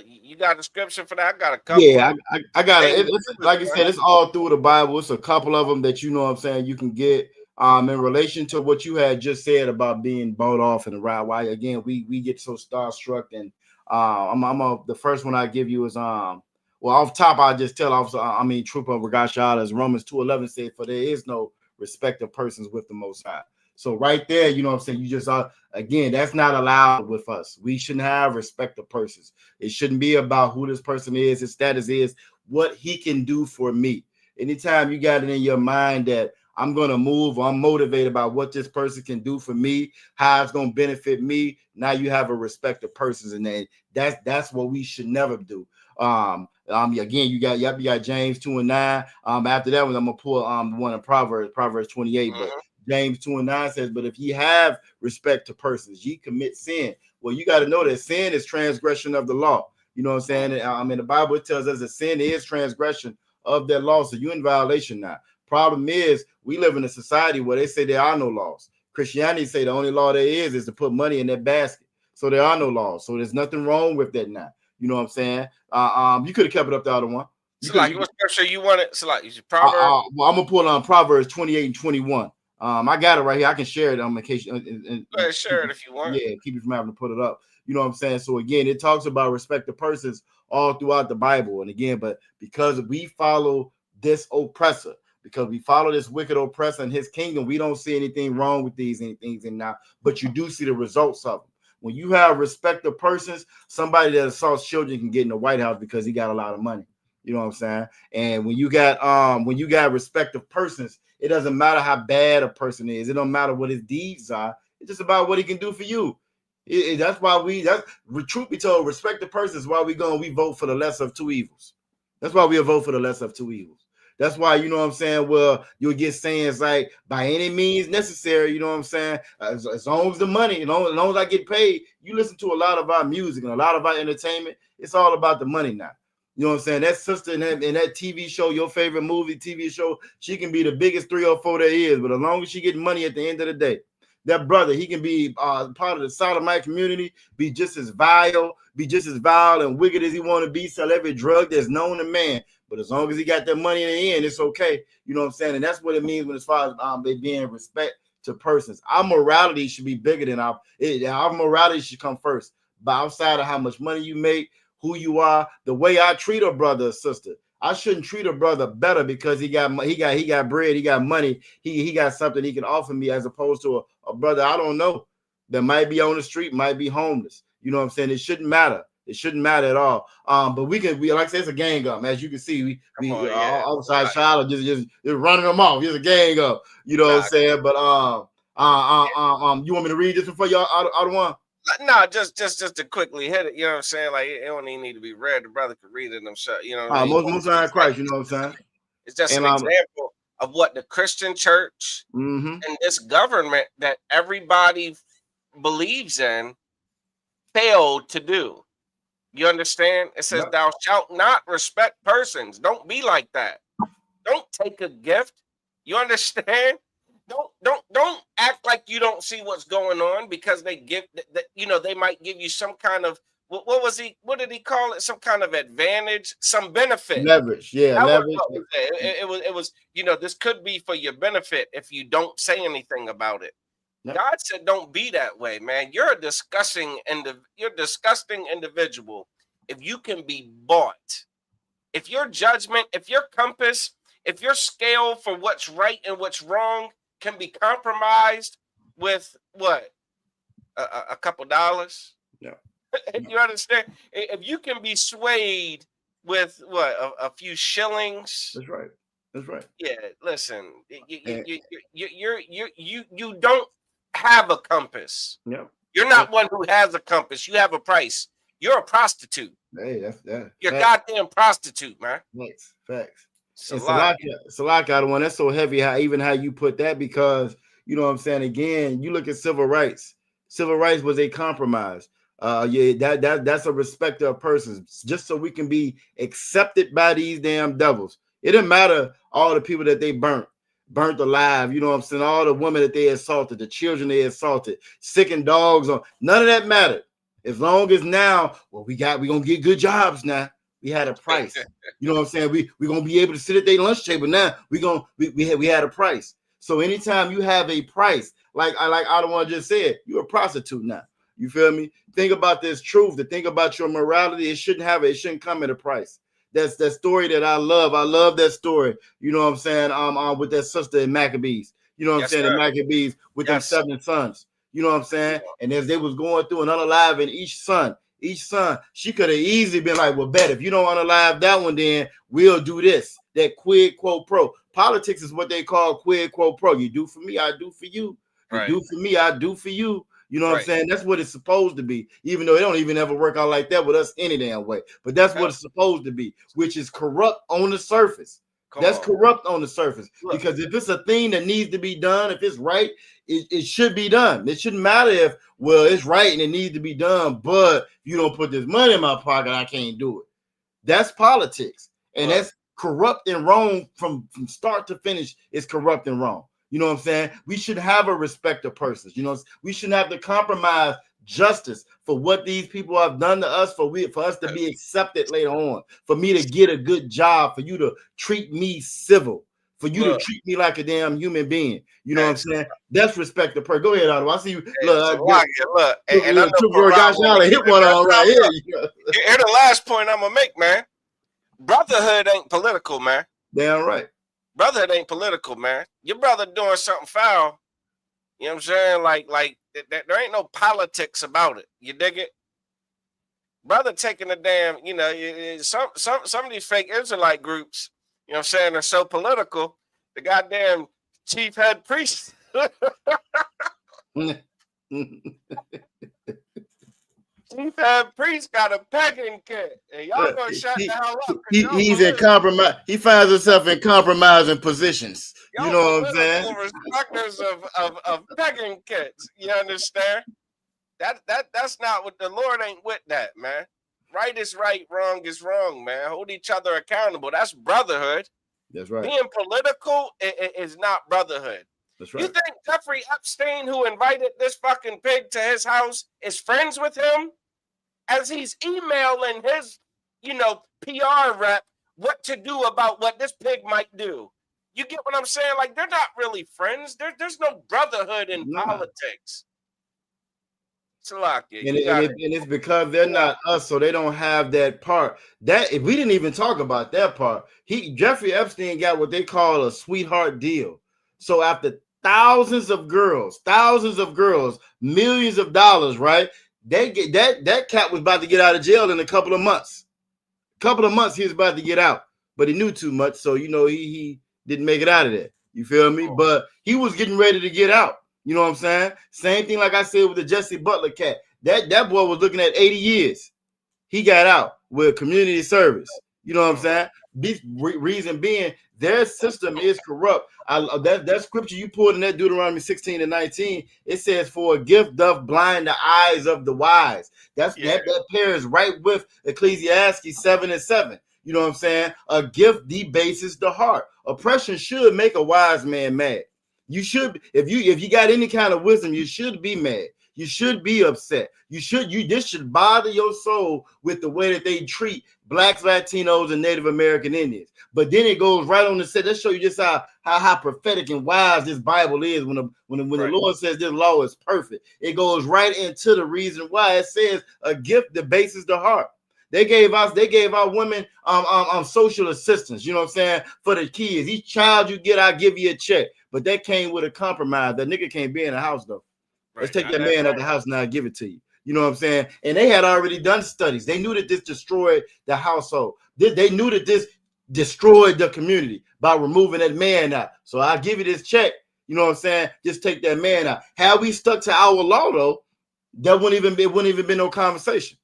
You got a scripture for that? I got a couple. Yeah, I got it. It's like you said, it's all through the Bible. It's a couple of them that you know what I'm saying you can get in relation to what you had just said about being bought off in the right. Why again we get so starstruck, and the first one I give you is well, off top I just tell Officer Trooper Regashada, as Romans 2:11 said, for there is no respect of persons with the Most High. So right there, you know what I'm saying, you just again, that's not allowed with us. We shouldn't have respect of persons. It shouldn't be about who this person is, his status is, what he can do for me. Anytime you got it in your mind that I'm going to move, or I'm motivated by what this person can do for me, how it's going to benefit me, now you have a respect of persons, and that's what we should never do. Again, you got James 2:9. After that one, I'm gonna pull one of Proverbs 28, but James 2:9 says, but if ye have respect to persons, ye commit sin. Well, you got to know that sin is transgression of the law. You know what I'm saying? The Bible tells us that sin is transgression of that law. So you're in violation now. Problem is, we live in a society where they say there are no laws. Christianity say the only law there is to put money in that basket. So there are no laws. So there's nothing wrong with that now. You know what I'm saying? You could have kept it up the other one. What scripture you want it? So like, Proverbs. Well, I'm gonna pull on Proverbs 28 and 21. I got it right here. I can share it on in case. Go ahead, share it if you want. Yeah, keep you from having to put it up. You know what I'm saying? So again, it talks about respect to persons all throughout the Bible. And again, but because we follow this oppressor, because we follow this wicked oppressor in his kingdom, we don't see anything wrong with these things and now, but you do see the results of them. When you have respect of persons, somebody that assaults children can get in the White House because he got a lot of money. You know what I'm saying? And when you got respect of persons, it doesn't matter how bad a person is. It don't matter what his deeds are. It's just about what he can do for you. That's why truth be told, respect the person is why we vote for the lesser of two evils. That's why we vote for the lesser of two evils. That's why, you know what I'm saying, well, you'll get sayings like, by any means necessary, you know what I'm saying, as long as the money, as long as I get paid. You listen to a lot of our music and a lot of our entertainment, it's all about the money now. You know what I'm saying? That sister in that TV show, your favorite movie, TV show, she can be the biggest 3 or 4 there is, but as long as she get money at the end of the day, that brother, he can be part of the sodomite community, be just as vile and wicked as he want to be, sell every drug that's known to man. But as long as he got that money in the end, it's okay. You know what I'm saying? And that's what it means when as far as they being respect to persons. Our morality should be bigger than our morality should come first. But outside of how much money you make, who you are, the way I treat a brother or sister, I shouldn't treat a brother better because he got bread, he got money, he got something he can offer me, as opposed to a brother I don't know that might be on the street, might be homeless. You know what I'm saying? It shouldn't matter. It shouldn't matter at all. But we like I said, it's a gang up. As you can see, outside Charlotte just running them off. It's a gang up. You know what I'm saying? But you want me to read this before y'all out of one? No, just to quickly hit it. You know what I'm saying? Like, it don't even need to be read. The brother could read it himself. You know what I mean? Most of Christ. You know what I'm saying? It's just an example of what the Christian church and this government that everybody believes in failed to do. You understand? It says, thou shalt not respect persons. Don't be like that. Don't take a gift. You understand? Don't act like you don't see what's going on because they give that, they might give you some kind of what did he call it? Some kind of advantage, some benefit. Leverage. Yeah, leverage. It was, this could be for your benefit if you don't say anything about it. Yep. God said, don't be that way, man. You're a disgusting individual if you can be bought. If your judgment, if your compass, if your scale for what's right and what's wrong can be compromised with what? A couple dollars? Yeah. You understand? If you can be swayed with what? A few shillings? That's right. Yeah, listen, you don't have a compass. Yeah. You're not one who has a compass. You have a price. You're a prostitute. Hey, that's that. You're a goddamn prostitute, man. Facts. And Salaki. Salaki, the one that's so heavy, how you put that, because you know what I'm saying. Again, you look at civil rights. Civil rights was a compromise. That's a respect of persons, just so we can be accepted by these damn devils. It didn't matter all the people that they burnt alive. You know what I'm saying? All the women that they assaulted, the children they assaulted, sicking dogs on. None of that mattered. As long as now, well, we gonna get good jobs now. We had a price. You know what I'm saying? We're gonna be able to sit at their lunch table now. We had a price. So anytime you have a price, like Ottawa just said, you're a prostitute now. You feel me? Think about this truth. To think about your morality, it shouldn't come at a price. That's that story that I love. I love that story. You know what I'm saying? With that sister in Maccabees. You know what I'm saying? The Maccabees with them 7 sons. You know what I'm saying? And as they was going through and unaliving each son, she could have easily been like, well, bet if you don't unalive that one, then we'll do this. That quid quo pro. Politics is what they call quid quo pro. You do for me, I do for you. You do for me, I do for you. You know what I'm saying? That's what it's supposed to be, even though it don't even ever work out like that with us any damn way. But that's what it's supposed to be, which is corrupt on the surface. Corrupt on the surface. Look, because if it's a thing that needs to be done, if it's right, it should be done. It shouldn't matter if, well, it's right and it needs to be done, but if you don't put this money in my pocket, I can't do it. That's politics. And that's corrupt and wrong from start to finish. It's corrupt and wrong. You know what I'm saying? We should have a respect of persons. You know, we shouldn't have to compromise justice for what these people have done to us, for us to be accepted later on, for me to get a good job, for you to treat me civil, for you to treat me like a damn human being. You know what I'm saying? That's respect of person. Go ahead, Otto. I see you. Look, and I know gosh, y'all hit one on right here. Here's the last point I'm gonna make, man. Brotherhood ain't political, man. Damn right. Brotherhood ain't political, man. Your brother doing something foul. You know what I'm saying? Like there ain't no politics about it. You dig it? Brother taking a damn, you know, some of these fake Israelite groups, you know what I'm saying, are so political. The goddamn chief head priest. Chief head priest got a pegging kit. And y'all gonna shut the hell up. He's in compromise. He finds himself in compromising positions. You know what I'm saying? Respecters of pegging kits. You understand? That's not what the Lord ain't with that, man. Right is right, wrong is wrong, man. Hold each other accountable. That's brotherhood. That's right. Being political is not brotherhood. That's right. You think Jeffrey Epstein, who invited this fucking pig to his house, is friends with him? As he's emailing his, you know, PR rep what to do about what this pig might do. You get what I'm saying? Like, they're not really friends. There's no brotherhood in politics. And it's because they're not us, so they don't have that part. That if we didn't even talk about that part, Jeffrey Epstein got what they call a sweetheart deal. So after thousands of girls, millions of dollars, right? They get that cat was about to get out of jail in a couple of months. He was about to get out, but he knew too much, so you know he didn't make it out of there. You feel me? But he was getting ready to get out. You know what I'm saying? Same thing like I said with the Jesse Butler cat. That boy was looking at 80 years. He got out with community service. You know what I'm saying? This reason being their system is corrupt. That scripture you pulled in that Deuteronomy 16:19, it says, "For a gift doth blind the eyes of the wise." That pairs right with Ecclesiastes 7:7. You know what I'm saying? A gift debases the heart. Oppression should make a wise man mad. You should, if you got any kind of wisdom, you should be mad. You should be upset. This should bother your soul with the way that they treat blacks, Latinos, and Native American Indians. But then it goes right on the set. Let's show you just how prophetic and wise this Bible is. When the Lord says this law is perfect, it goes right into the reason why it says a gift debases the heart. They gave our women social assistance, you know what I'm saying, for the kids. Each child you get, I'll give you a check. But that came with a compromise. That nigga can't be in the house though. Let's take that man out the house now and give it to you. You know what I'm saying? And they had already done studies. They knew that this destroyed the household. They knew that this destroyed the community by removing that man out. So I'll give you this check. You know what I'm saying? Just take that man out. Had we stuck to our law though, it wouldn't even been no conversation.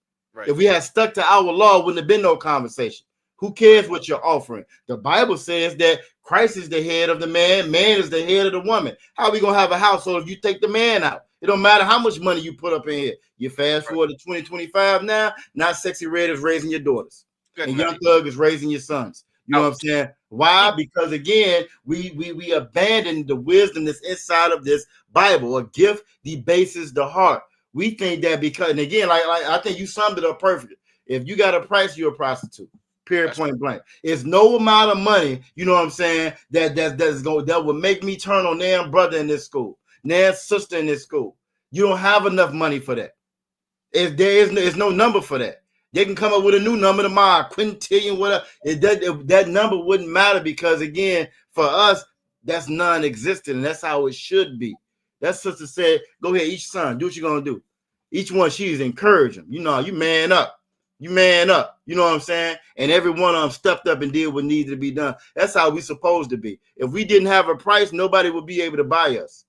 If we had stuck to our law, wouldn't have been no conversation. Who cares what you're offering? The Bible says that Christ is the head of the man, man is the head of the woman. How are we gonna have a household if you take the man out? It don't matter how much money you put up in here. You fast forward to 2025 now Sexy Red is raising your daughters. Good and night. Young Thug is raising your sons. You know what I'm saying? Why? Because again, we abandon the wisdom that's inside of this Bible. A gift debases the heart. We think that because, and again, like I think you summed it up perfectly. If you got a price, you're a prostitute. Period. Point blank. It's no amount of money, you know what I'm saying, that will make me turn on damn brother in this school, damn sister in this school. You don't have enough money for that. If there is no number for that. They can come up with a new number tomorrow, quintillion, whatever. That number wouldn't matter because, again, for us, that's non-existent, and that's how it should be. That sister said, go ahead, each son, do what you're going to do. Each one, she's encouraging. You know, you man up. You man up. You know what I'm saying? And every one of them stepped up and did what needed to be done. That's how we supposed to be. If we didn't have a price, nobody would be able to buy us.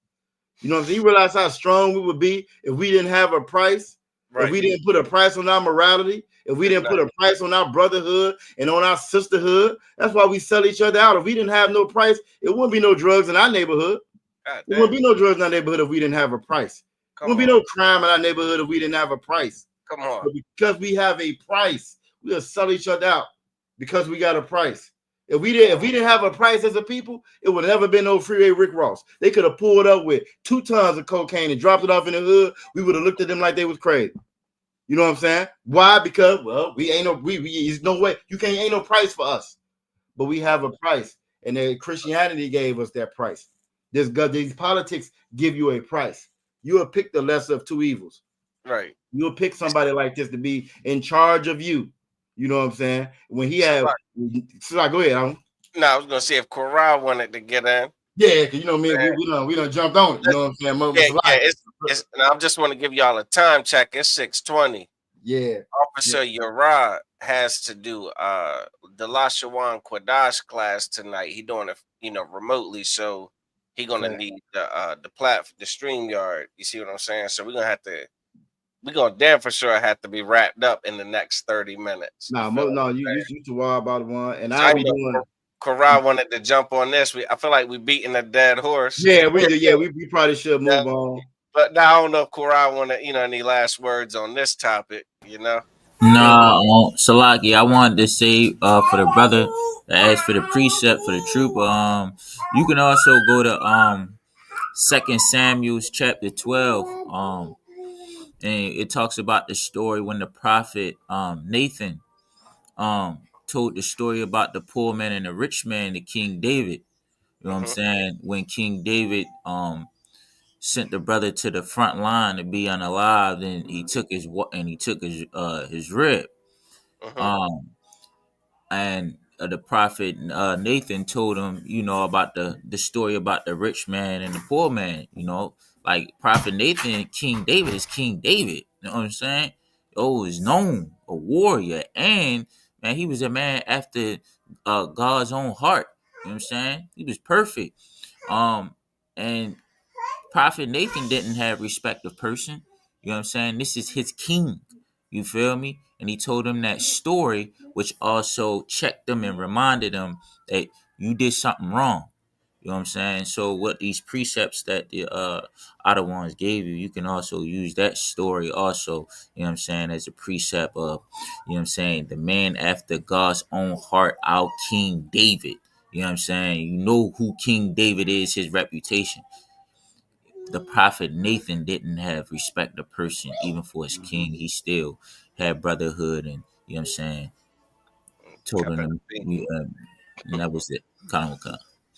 You know what I'm saying? You realize how strong we would be if we didn't have a price? Right. If we didn't put a price on our morality, if we didn't put a price on our brotherhood and on our sisterhood, that's why we sell each other out. If we didn't have no price, it wouldn't be no drugs in our neighborhood. It wouldn't be no drugs in our neighborhood if we didn't have a price. It wouldn't be no crime in our neighborhood if we didn't have a price. Come on. But because we have a price, we'll sell each other out because we got a price. If we didn't have a price as a people, it would never been no freeway Rick Ross. They could have pulled up with 2 tons of cocaine and dropped it off in the hood. We would have looked at them like they was crazy. You know what I'm saying? Why? Because, well, there's no way. Ain't no price for us. But we have a price. And then Christianity gave us that price. These politics give you a price. You will pick the lesser of two evils. Right. You'll pick somebody like this to be in charge of you. You know what I'm saying? When he had, so go ahead, Alan. No, I was gonna see if Corral wanted to get in. Yeah, because you know me, we done jumped on it. You know what I'm saying? It's and I just want to give y'all a time check. It's 6:20. Yeah. Officer Yara has to do the Lashawan Quadash class tonight. He doing it, remotely, so he gonna need the stream yard. You see what I'm saying? So we're gonna damn for sure have to be wrapped up in the next 30 minutes. You to worry about one, and so I'll be doing. Corral wanted to jump on this. I feel like we beating a dead horse. Yeah, we probably should move on. But now I don't know if Corral wanted, any last words on this topic, Nah, Salaki, I wanted to say for the brother that asked for the precept for the trooper, you can also go to 2 Samuel chapter 12. And it talks about the story when the prophet Nathan told the story about the poor man and the rich man to King David. You know what I'm saying? When King David sent the brother to the front line to be unalived, and he took his rib. And the prophet Nathan told him, about the story about the rich man and the poor man. Like Prophet Nathan, King David is King David. You know what I'm saying? Is known, a warrior, and man, he was a man after God's own heart. You know what I'm saying? He was perfect. And Prophet Nathan didn't have respect of person. You know what I'm saying? This is his king. You feel me? And he told him that story, which also checked him and reminded him that you did something wrong. You know what I'm saying? So what these precepts that the other ones gave you, you can also use that story also, you know what I'm saying, as a precept of, you know what I'm saying, the man after God's own heart, our King David. You know what I'm saying? You know who King David is, his reputation. The prophet Nathan didn't have respect of person, even for his king. He still had brotherhood, and you know what I'm saying, told him, and that was it.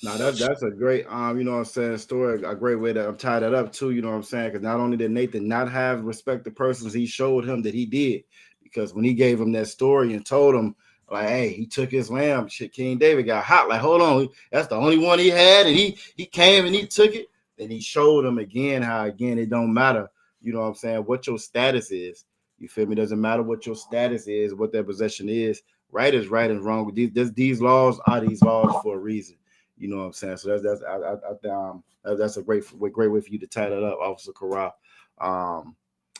Now that's a great you know what I'm saying, story, a great way to tie that up too, you know what I'm saying? Because not only did Nathan not have respect to persons, he showed him that he did. Because when he gave him that story and told him, like, hey, he took his lamb, shit, King David got hot, like, hold on, that's the only one he had, and he came and he took it, and he showed him again how, again, it don't matter, you know what I'm saying, what your status is. You feel me? Doesn't matter what your status is, what that possession is. Right is right and wrong. These laws are these laws for a reason. You know what I'm saying? So that's a great way for you to tie that up, Officer Corral.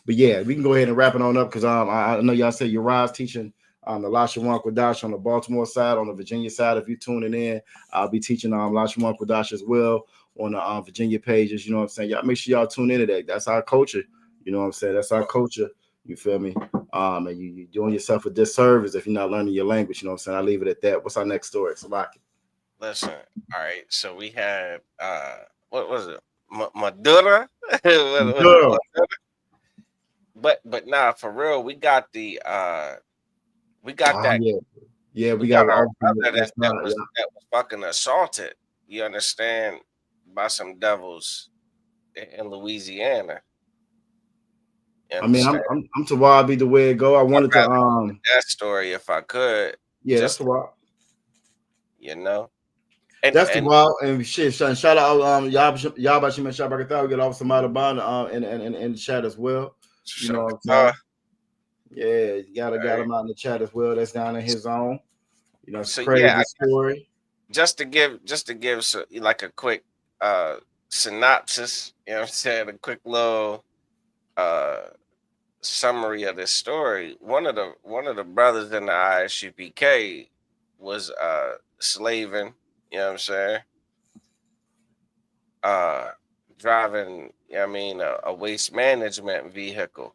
But yeah, we can go ahead and wrap it on up because I know y'all said Uriah's teaching the Lashawan Kwadash on the Baltimore side, on the Virginia side. If you're tuning in, I'll be teaching Lashawan Kwadash as well on the Virginia pages. You know what I'm saying? Y'all make sure y'all tune in today. That's our culture. You know what I'm saying? That's our culture. You feel me? And you're doing yourself a disservice if you're not learning your language. You know what I'm saying? I'll leave it at that. What's our next story? Salaki. Listen, all right. So we had what was it? Madura? Girl. But nah, for real, we got the we got that. Yeah, we got got our brother that was fucking assaulted. You understand? By some devils in Louisiana. I mean, I'm to why be the way it go. I wanted to that story if I could. Yeah, that's the wild. You know. That's the wild and shit. Shout out Yabashim Shabakatha. We get off some out of bond in the chat as well. You know what I'm saying? Yeah, you got him out in the chat as well. That's down in his zone. You know, it's a crazy story. Just to give like a quick synopsis, you know what I'm saying? A quick little summary of this story. One of the brothers in the ISUPK was slaving, you know what I'm saying? Driving, you know what I mean, a waste management vehicle.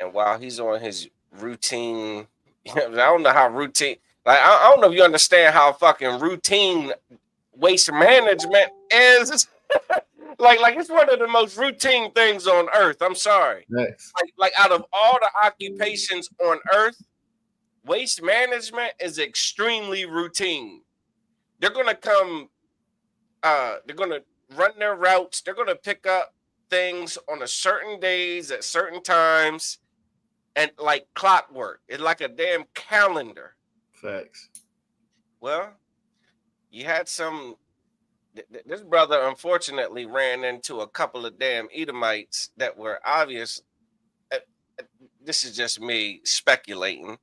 And while he's on his routine, you know, I don't know how routine, like I don't know if you understand how fucking routine waste management is. like it's one of the most routine things on earth. I'm sorry. Nice. Like out of all the occupations on earth, waste management is extremely routine. They're gonna come, they're gonna run their routes, they're gonna pick up things on a certain days at certain times, and like clockwork. It's like a damn calendar. Facts. Well, you had some. This brother unfortunately ran into a couple of damn Edomites that were obvious. This is just me speculating,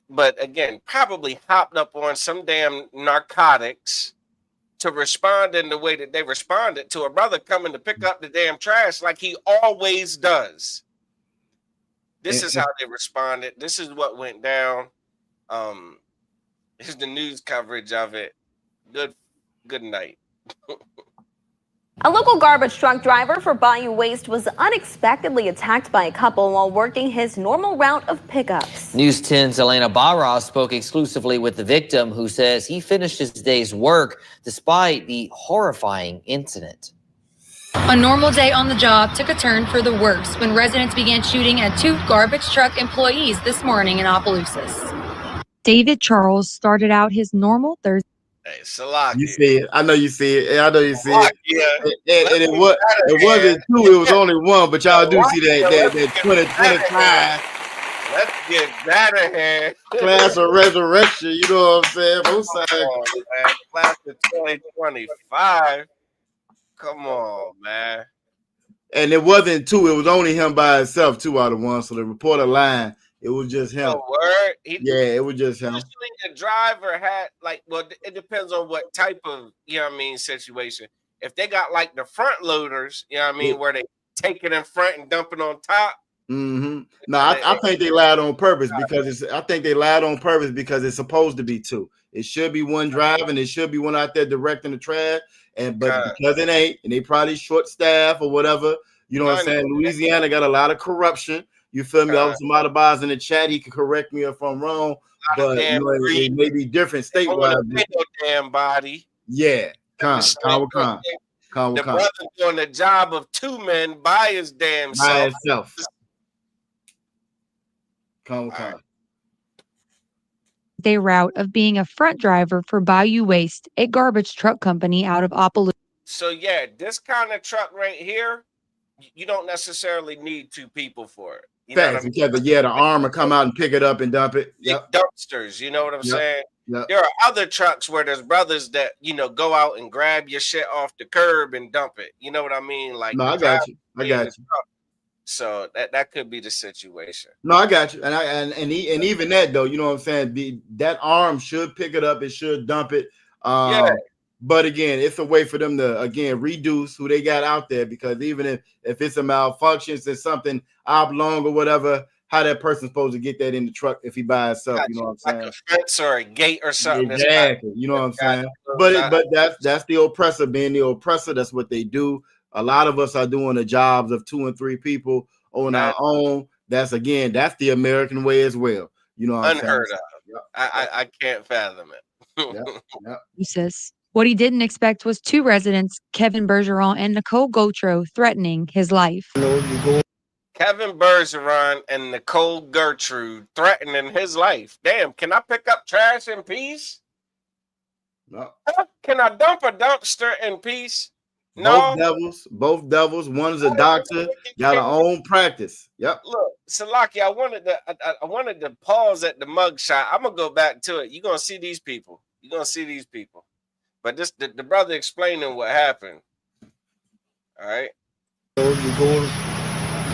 but again, probably hopped up on some damn narcotics to respond in the way that they responded to a brother coming to pick up the damn trash like he always does. This is how they responded. This is what went down. Here's the news coverage of it. Good night. A local garbage truck driver for Bayou Waste was unexpectedly attacked by a couple while working his normal route of pickups. News 10's Elena Barra spoke exclusively with the victim, who says he finished his day's work despite the horrifying incident. A normal day on the job took a turn for the worse when residents began shooting at two garbage truck employees this morning in Opelousas. David Charles started out his normal Thursday. Hey, Salaki. You see it. I know you see it. I know you see it. Yeah. And it wasn't two, it was only one, but y'all do see that 2025. Let's get that ahead. Class of resurrection, you know what I'm saying? Both sides. Man. Class of 2025. Come on, man. And it wasn't two, it was only him by himself, 2 out of 1. So the reporter line, it was just him. Word? It was just him. Usually the driver had it depends on what type of, you know what I mean, situation. If they got like the front loaders, you know what I mean, where they take it in front and dump it on top. Mm-hmm. No, I think they lied on purpose because it's supposed to be two. It should be one driving, it should be one out there directing the trash. But because it ain't, and they probably short staff or whatever, you know what I'm saying? Louisiana got a lot of corruption. You feel me? Some bars in the chat. He can correct me if I'm wrong, but it may be different statewide. Damn body. Yeah, the brother doing the job of two men by his damn self. Day route of being a front driver for Bayou Waste, a garbage truck company out of Opelousas. So yeah, this kind of truck right here, you don't necessarily need two people for it. You know what I mean? The arm will come out and pick it up and dump it. Dumpsters, you know what I'm saying? Yep. There are other trucks where there's brothers that, you know, go out and grab your shit off the curb and dump it. You know what I mean? Like, no, I got you. So that could be the situation. No, I got you. And even that though, you know what I'm saying? That arm should pick it up. It should dump it. But again, it's a way for them to again reduce who they got out there, because even if it's a malfunctions and something oblong or whatever, how that person's supposed to get that in the truck if he by himself? You know what I'm like saying? a fence or a gate or something. Exactly. You know what I'm saying? But that's the oppressor being the oppressor. That's what they do. A lot of us are doing the jobs of 2 and 3 people on our own. That's the American way as well. You know what I'm saying? Unheard of. Yep. I can't fathom it. Yep. What he didn't expect was two residents, Kevin Bergeron and Nicole Gautreaux, threatening his life. Kevin Bergeron and Nicole Gertrude threatening his life. Damn, can I pick up trash in peace? No. Can I dump a dumpster in peace? No. Both devils. One's a doctor, got her own practice. Yep. Look, Salaki, I wanted to pause at the mug shot. I'm gonna go back to it. You're gonna see these people. You're gonna see these people. But this the brother explaining what happened. All right. You go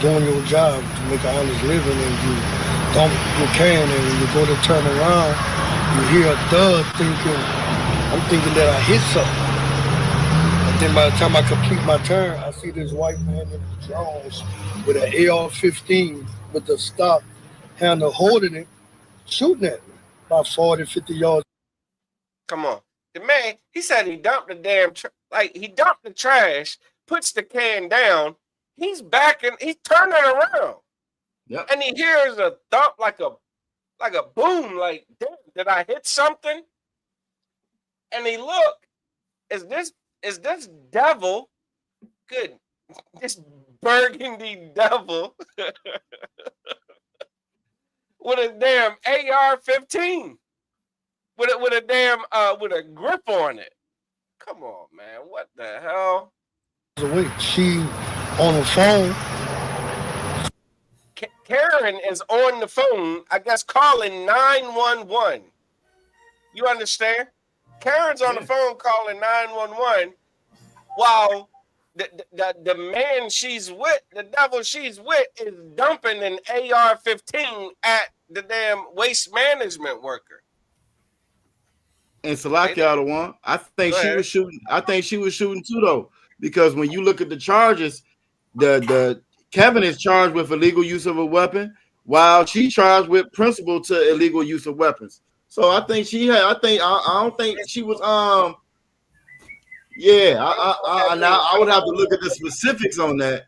doing your job to make an honest living, and you dump your can, and when you go to turn around, you hear a thud I'm thinking that I hit something. And then by the time I complete my turn, I see this white man in the drawers with an AR-15 with the stock handle holding it, shooting at me about 40, 50 yards. Come on. The man, he said he dumped the damn, he dumped the trash, puts the can down, he's backing, he's turning around. Yep. And he hears a thump like a boom, like, damn, did I hit something? And he look, is this devil, this burgundy devil with a damn AR-15 with a damn with a grip on it. Come on, man, what the hell? She on the phone. Karen is on the phone, I guess, calling 911. You understand? Karen's on the phone calling 911 while the man she's with, the devil she's with, is dumping an AR-15 at the damn waste management worker. And Salakia the one. I think she was shooting. I think she was shooting too, though, because when you look at the charges, the Kevin is charged with illegal use of a weapon, while she charged with principal to illegal use of weapons. So I think she had. I don't think she was. Yeah. I would have to look at the specifics on that.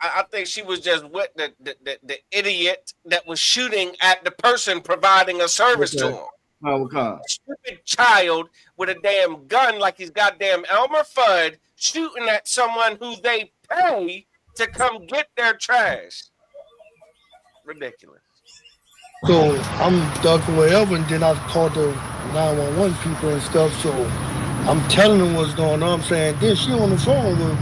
I think she was just with the idiot that was shooting at the person providing a service to him. A stupid child with a damn gun like he's goddamn Elmer Fudd shooting at someone who they pay to come get their trash. Ridiculous. So I'm ducking wherever, and then I called the 911 people and stuff. So I'm telling them what's going on. I'm saying, then she on the phone with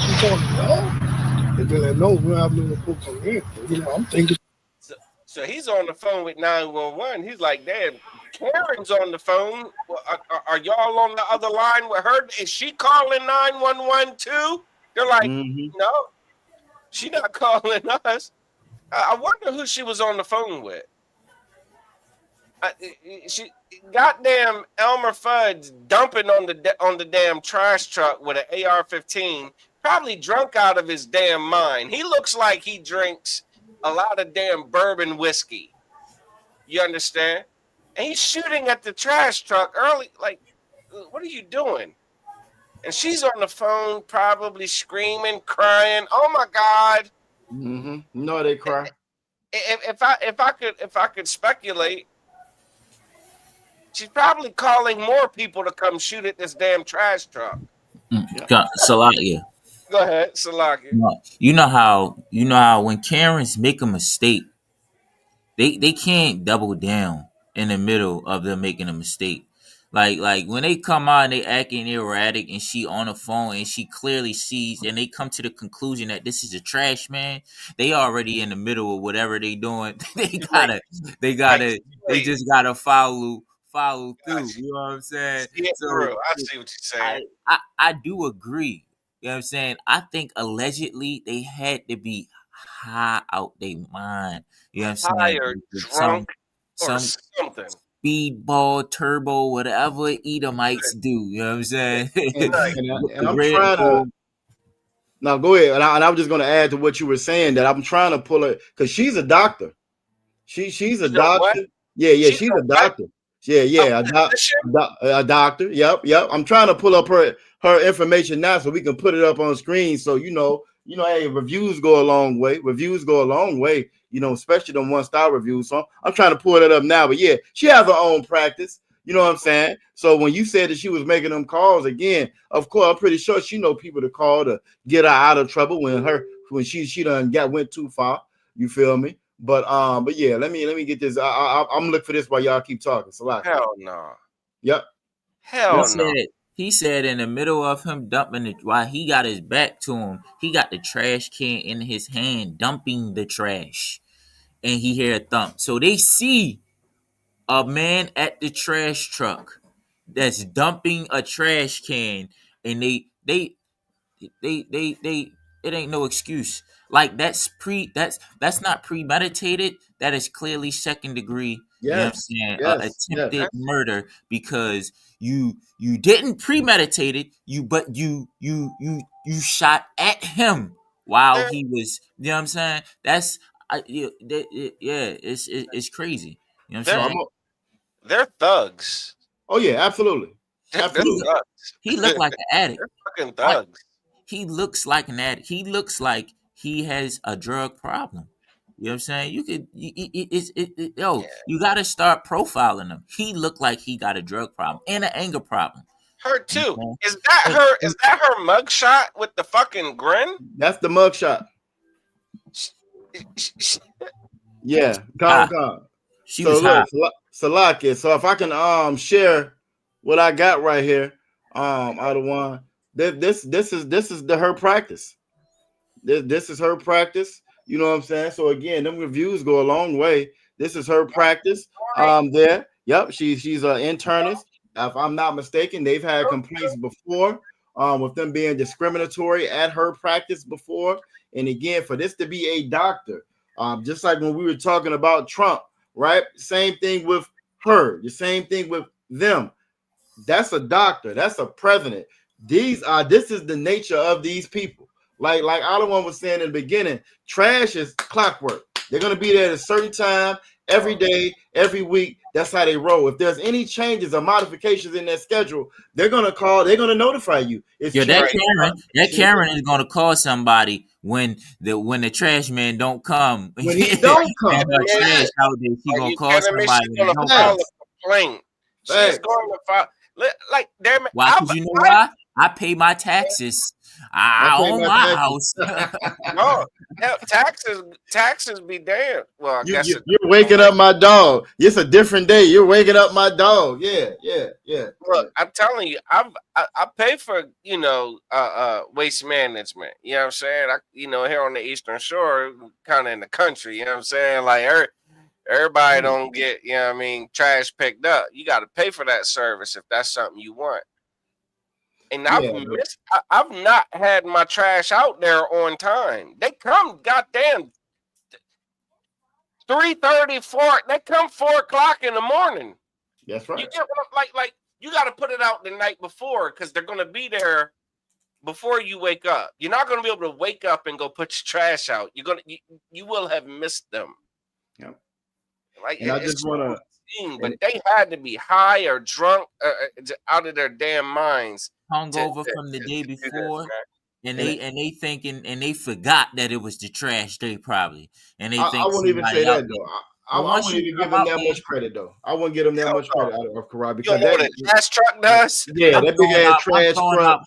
she talking to y'all? And they're like, no, we don't have no report from here. You know, I'm thinking. So he's on the phone with 911. He's like, damn, Karen's on the phone. Are y'all on the other line with her? Is she calling 911 too? They're like, no, she's not calling us. I wonder who she was on the phone with. She goddamn Elmer Fudd's dumping on the damn trash truck with an AR-15, probably drunk out of his damn mind. He looks like he drinks a lot of damn bourbon whiskey. You understand? And he's shooting at the trash truck early. Like, what are you doing? And she's on the phone, probably screaming, crying. Oh my God! No, they cry. If I could speculate, she's probably calling more people to come shoot at this damn trash truck. Salakia. Go ahead, Salakia. You know how when Karens make a mistake, they can't double down in the middle of them making a mistake. Like when they come out and they acting erratic and she on the phone and she clearly sees and they come to the conclusion that this is a trash man, they already in the middle of whatever they doing. they just gotta follow through. You know what I'm saying? Yeah, so, I see what you're saying. I do agree. You know what I'm saying? I think allegedly they had to be high out their mind. You know what I'm saying? High or drunk or something. speedball, turbo, whatever Edomites do. You know what I'm saying? And I'm Red trying to. Bull. Now go ahead, and I was just going to add to what you were saying that I'm trying to pull her because she's a doctor. She's a doctor. Yeah, she's a doctor. Yeah, a doctor. Yep. I'm trying to pull up her information now so we can put it up on screen. So hey, reviews go a long way. Especially the 1-star reviews. So I'm trying to pull it up now. But yeah, she has her own practice. You know what I'm saying? So when you said that she was making them calls again, of course, I'm pretty sure she know people to call to get her out of trouble when she done went too far. You feel me? But yeah, let me get this. I'm looking for this while y'all keep talking. Hell no. Yep. Hell no. He said in the middle of him dumping it, while he got his back to him, he got the trash can in his hand, dumping the trash, and he hear a thump. So they see a man at the trash truck that's dumping a trash can, and they it ain't no excuse. Like that's not premeditated. That is clearly second degree. You know what I'm saying? Attempted murder, because you didn't premeditate it. You shot at him while he was. You know what I'm saying? That's it's crazy. You know what I'm saying? They're thugs. Oh yeah, absolutely. They're thugs. He looked like an addict. They're fucking thugs. He looks like an addict. He looks like he has a drug problem. You know what I'm saying? You got to start profiling him. He looked like he got a drug problem and an anger problem. Her too. Is that her mugshot with the fucking grin? That's the mugshot. Yeah, calm. She was hot. Salakia. So if I can share what I got right here, out of one. This is her practice. This is her practice. You know what I'm saying? So again, them reviews go a long way. This is her practice. There. Yep. She's an internist. If I'm not mistaken, they've had complaints before with them being discriminatory at her practice before. And again, for this to be a doctor, just like when we were talking about Trump, right? Same thing with her. The same thing with them. That's a doctor. That's a president. This is the nature of these people. Like Alawan was saying in the beginning, trash is clockwork. They're gonna be there at a certain time every day, every week. That's how they roll. If there's any changes or modifications in their schedule, they're gonna call. They're gonna notify you. That Karen is gonna call somebody when the trash man don't come. When he don't come, trash out there, she gonna call somebody. She's gonna file a complaint. She's going to file. Like, damn it. Why? Because you know why? I pay my taxes. I own my house. No, hell, taxes be damned. Well, I guess you're waking up my dog. It's a different day. You're waking up my dog. Yeah. Look, I'm telling you, I pay for waste management. You know what I'm saying? Here on the Eastern Shore, kind of in the country. You know what I'm saying? Like everybody don't get trash picked up. You got to pay for that service if that's something you want. And I've not had my trash out there on time. They come goddamn 3:30, 4. They come 4 o'clock in the morning. That's right. You get like you got to put it out the night before because they're gonna be there before you wake up. You're not gonna be able to wake up and go put your trash out. You will have missed them. Yep. Like, and I just want to. But they had to be high or drunk, out of their damn minds, hungover from the day before, and they thinking, and they forgot that it was the trash day probably, and they think I won't even say that though. I wouldn't even give them that much credit though. I wouldn't give them that much credit out of Karai because what a trash truck does. Yeah, that big ass trash truck.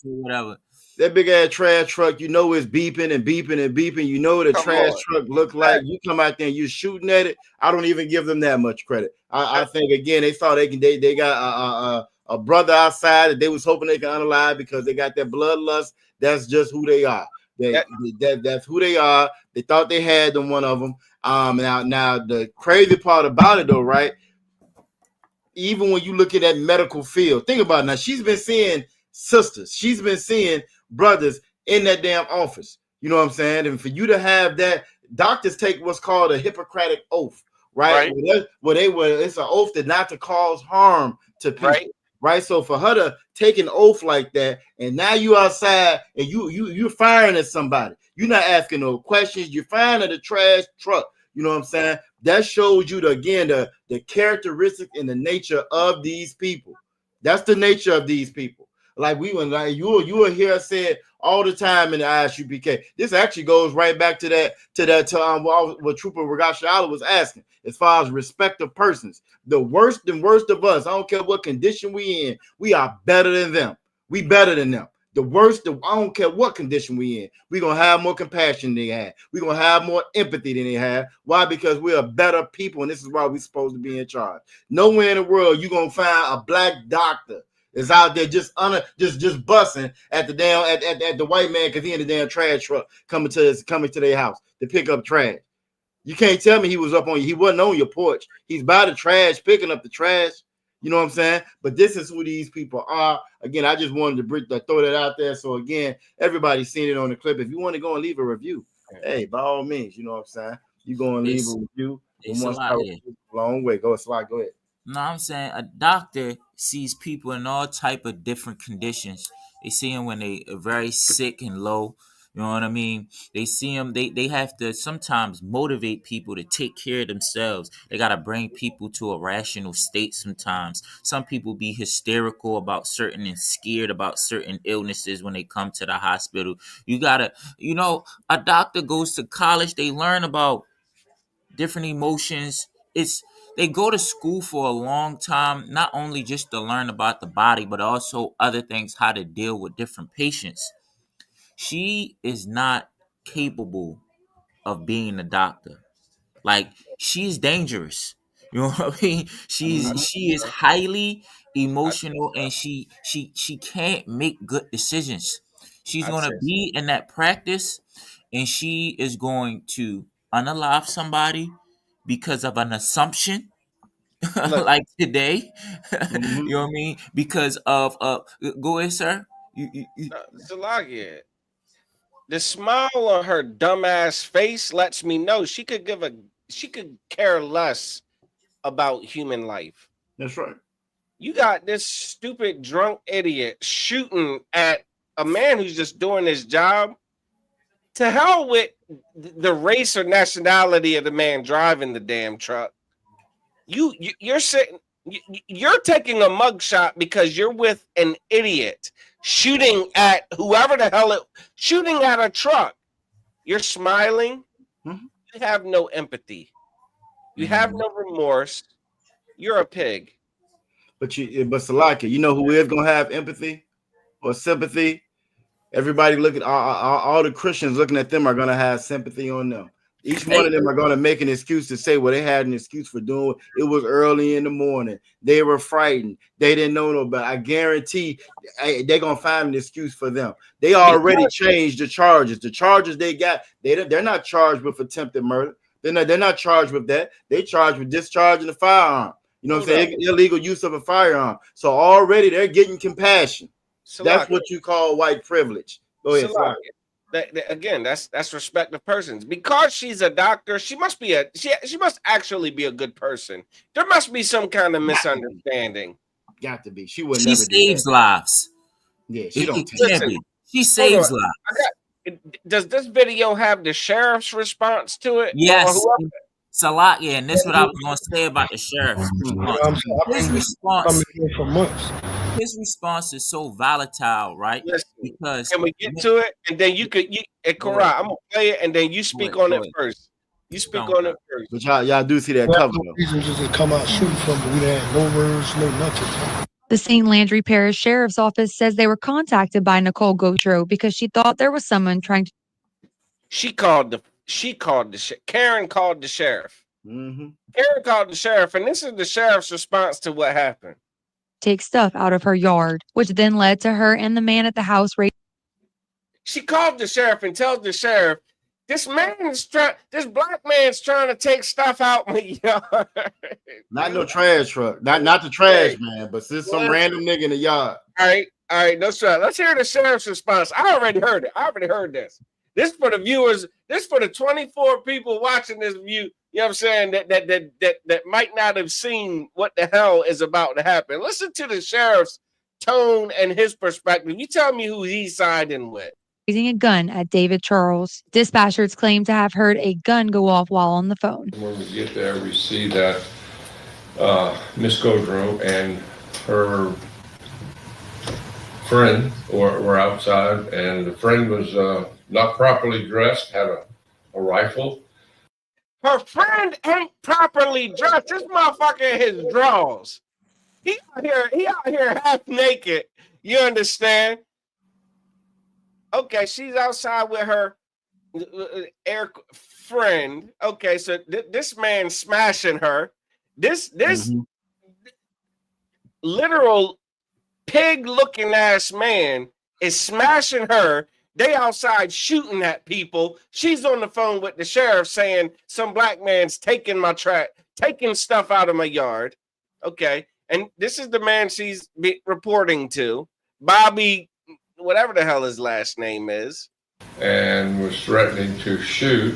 Whatever. That big ass trash truck, it's beeping and beeping and beeping. You know what a trash truck look like. You come out there and you're shooting at it. I don't even give them that much credit. I think again they thought they got a brother outside that they was hoping they can unalive because they got that bloodlust. That's just who they are. That's who they are. They thought they had them, one of them. Now the crazy part about it though, right? Even when you look at that medical field, think about it. Now she's been seeing sisters. She's been seeing brothers in that damn office. You know what I'm saying? And for you to have that, doctors take what's called a Hippocratic oath, right? It's an oath that not to cause harm to people, right? So for her to take an oath like that, and now you outside and you're firing at somebody, you're not asking no questions, you're firing at a trash truck. You know what I'm saying? That shows you the characteristic and the nature of these people. That's the nature of these people. Like you will hear us say it all the time in the ISUPK. This actually goes right back to what Trooper Ragashala was asking, as far as respect of persons. The worst of us, I don't care what condition we in, we are better than them. We better than them. I don't care what condition we in. We're going to have more compassion than they have. We're going to have more empathy than they have. Why? Because we're better people, and this is why we're supposed to be in charge. Nowhere in the world you're going to find a black doctor is out there just busting at the damn at the white man because he in the damn trash truck coming to their house to pick up trash. You can't tell me he wasn't on your porch. He's by the trash, picking up the trash. You know what I'm saying? But this is who these people are. Again, I just wanted to throw that out there. So again, everybody's seen it on the clip. If you want to go and leave a review, hey, by all means, you know what I'm saying? You go and leave a review. It's a lot here. Long way. Go ahead. No, I'm saying a doctor sees people in all type of different conditions. They see them when they are very sick and low. You know what I mean? They see them. They have to sometimes motivate people to take care of themselves. They got to bring people to a rational state sometimes. Some people be hysterical about certain and scared about certain illnesses when they come to the hospital. You got to, a doctor goes to college. They learn about different emotions. They go to school for a long time, not only just to learn about the body, but also other things, how to deal with different patients. She is not capable of being a doctor. Like, she's dangerous. You know what I mean? She is highly emotional, and she can't make good decisions. She's gonna be in that practice, and she is going to unalive somebody because of an assumption. Like today, you know what I mean? Because of go ahead, sir. Zalagia, the smile on her dumbass face lets me know she could care less about human life. That's right. You got this stupid drunk idiot shooting at a man who's just doing his job. To hell with the race or nationality of the man driving the damn truck. You're sitting. You're taking a mugshot because you're with an idiot shooting at whoever the hell shooting at a truck. You're smiling. Mm-hmm. You have no empathy. You have no remorse. You're a pig. But Salaka, you know who is gonna have empathy or sympathy? Everybody looking, all the Christians looking at them are gonna have sympathy on them. Each one of them are going to make an excuse to say, well, they had an excuse for doing it. It was early in the morning. They were frightened. They didn't know nobody. I guarantee they're going to find an excuse for them. They already changed the charges. The charges they got, they're not charged with attempted murder. They're not charged with that. They charged with discharging a firearm. You know what I'm saying? Illegal use of a firearm. So already they're getting compassion. That's what you call white privilege. Go ahead. Again, that's respect of persons. Because she's a doctor, she must actually be a good person. There must be some kind of misunderstanding. Got to be. She saves lives. Yeah, she don't. She saves lives. Does this video have the sheriff's response to it? Yes. It's a lot, and this is what I was going to say about the sheriff's response. His response is so volatile, right? Listen, because can we get to it? And then I'm gonna play it, and then you speak on it first. You speak on it first. But y'all do see that cover. Reason just to come out shooting from, but we had no words, no nothing. The St. Landry Parish Sheriff's Office says they were contacted by Nicole Gautreaux because she thought there was someone trying to. Karen called the sheriff. Mm-hmm. Karen called the sheriff, and this is the sheriff's response to what happened. Take stuff out of her yard, which then led to her and the man at the house. She called the sheriff and tells the sheriff, this black man's trying to take stuff out my yard. Not no trash truck. Not the trash man, but just some random nigga in the yard. All right, no stress. Let's hear the sheriff's response. I already heard it. I already heard this. This for the viewers. This for the 24 people watching this view. You know what I'm saying? That might not have seen what the hell is about to happen. Listen to the sheriff's tone and his perspective. You tell me who he's siding with. Raising a gun at David Charles. Dispatchers claim to have heard a gun go off while on the phone. When we get there, we see that Miss Godreau and her friend were outside, and the friend was not properly dressed, had a rifle. Her friend ain't properly dressed. This motherfucker in his drawers. He out here half naked. You understand? Okay, she's outside with her friend. Okay, so this man smashing her. This literal pig-looking ass man is smashing her. They outside shooting at people. She's on the phone with the sheriff saying some black man's taking my track, taking stuff out of my yard. Okay, and this is the man she's reporting to, Bobby, whatever the hell his last name is, and was threatening to shoot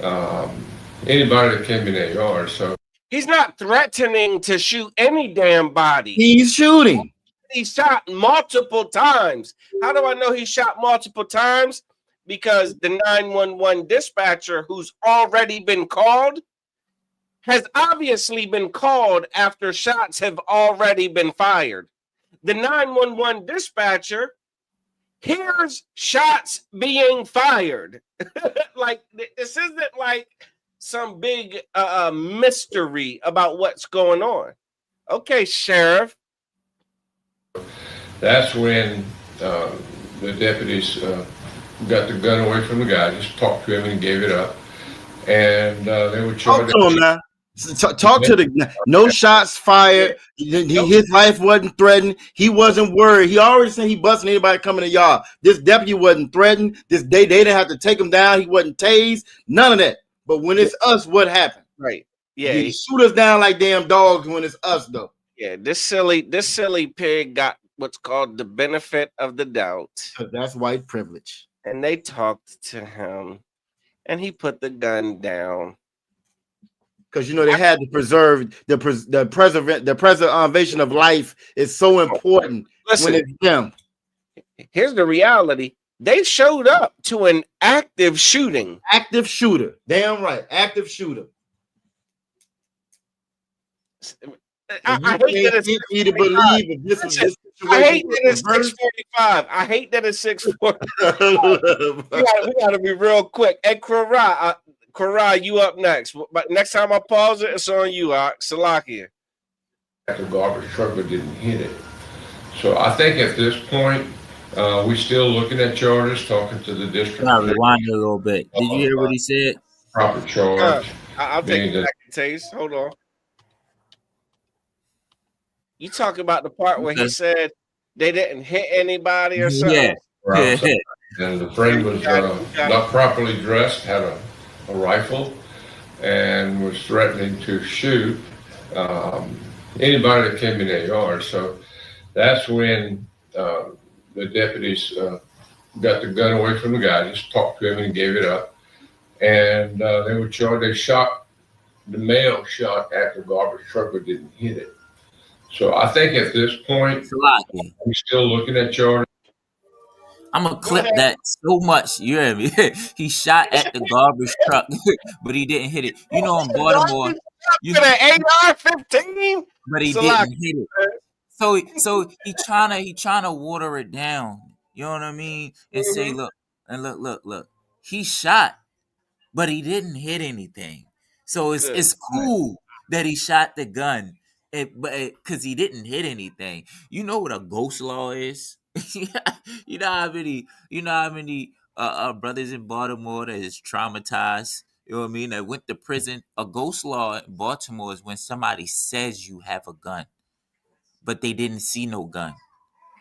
anybody that came in their yard. So he's not threatening to shoot any damn body. He's shooting. He shot multiple times. How do I know he shot multiple times? Because the 911 dispatcher, who's already been called, has obviously been called after shots have already been fired. The 911 dispatcher hears shots being fired. Like, this isn't like some big mystery about what's going on. Okay, Sheriff. that's when the deputies got the gun away from the guy, just talked to him and gave it up. And they were Talk charged. to him now. Talk to the no shots fired. His life wasn't threatened. He wasn't worried. He already said he busting anybody coming to yard. This deputy wasn't threatened. They didn't have to take him down. He wasn't tased. None of that. But when it's us, what happened? Right. Yeah. He shoot us down like damn dogs when it's us, though. Yeah. This silly pig got what's called the benefit of the doubt. That's white privilege. And they talked to him, and he put the gun down. Because they had to preserve the preservation of life is so important. Listen, when it's them. Here's the reality. They showed up to an active shooting. Active shooter. Damn right. Active shooter. I hate that it's 6:45. I hate that it's 6:45. we gotta be real quick. And Karai, you up next. But next time I pause it, it's on you, Salakia. The garbage truck but didn't hit it. So I think at this point, we're still looking at charges, talking to the district. I'll rewind a little bit. Did you hear what he said? Proper charge. I'll take it back and taste. Hold on. You talk about the part where he said they didn't hit anybody or something? Yeah. Right. And the friend was not properly dressed, had a rifle, and was threatening to shoot anybody that came in their yard. So that's when the deputies got the gun away from the guy, just talked to him and gave it up. And they were charged. The male shot at the garbage truck but didn't hit it. So I think at this point, we're still looking at charges. I'm gonna clip that so much. You hear me? He shot at the garbage truck, but he didn't hit it. In Baltimore, an AR-15, but he didn't hit it. So he trying to water it down. You know what I mean? And say, look. He shot, but he didn't hit anything. So it's cool that he shot the gun. Because he didn't hit anything. You know what a ghost law is? you know how many brothers in Baltimore that is traumatized, you know what I mean, that went to prison. A ghost law in Baltimore is when somebody says you have a gun, but they didn't see no gun.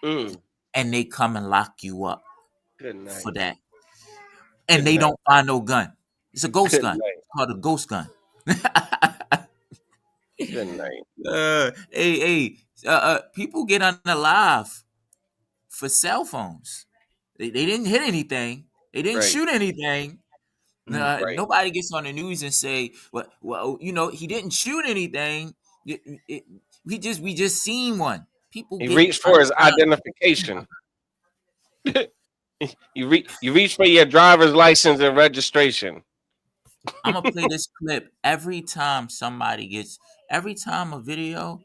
And they come and lock you up for that. And they don't find no gun. It's a ghost gun. It's called a ghost gun. Good night. People get unalive for cell phones. They didn't hit anything. They didn't Right. shoot anything. Right. Nobody gets on the news and say, well, he didn't shoot anything. We just seen one. People He get reached for his identification. You reach for your driver's license and registration. I'm gonna play this clip every time a video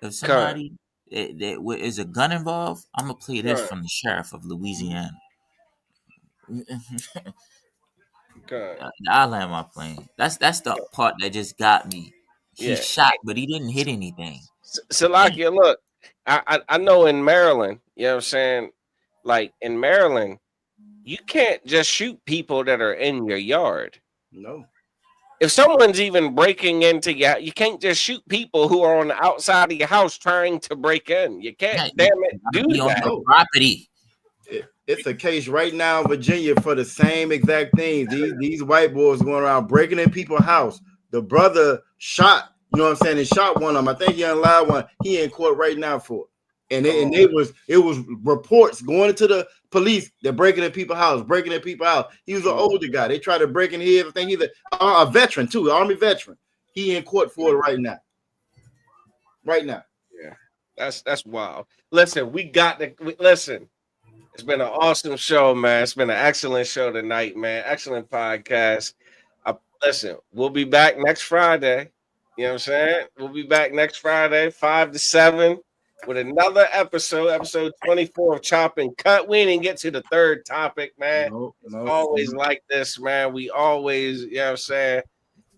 of somebody that is a gun involved. I'm gonna play this from the sheriff of Louisiana. I'll land my plane. That's the part that just got me. He shot, but he didn't hit anything. Salakia, look, I know in Maryland, you know what I'm saying? Like in Maryland, you can't just shoot people that are in your yard. No. If someone's even breaking into you can't just shoot people who are on the outside of your house trying to break in. You can't, damn it, do that. On property. It's a case right now in Virginia for the same exact thing. These white boys going around breaking in people's house. The brother shot, you know what I'm saying, and shot one of them. I think he unalive one. He in court right now for it. And it was reports going into the police. They're breaking in people's house, He was an older guy. They tried to break in his. I think he's a veteran too, Army veteran. He in court for it right now. Yeah, that's wild. Listen, listen. It's been an awesome show, man. It's been an excellent show tonight, man. Excellent podcast. Listen, we'll be back next Friday. You know what I'm saying? We'll be back next Friday, 5 to 7. With another episode 24 of Chop and Cut. We didn't get to the third topic, man. It's always like this, man. We always, you know what I'm saying,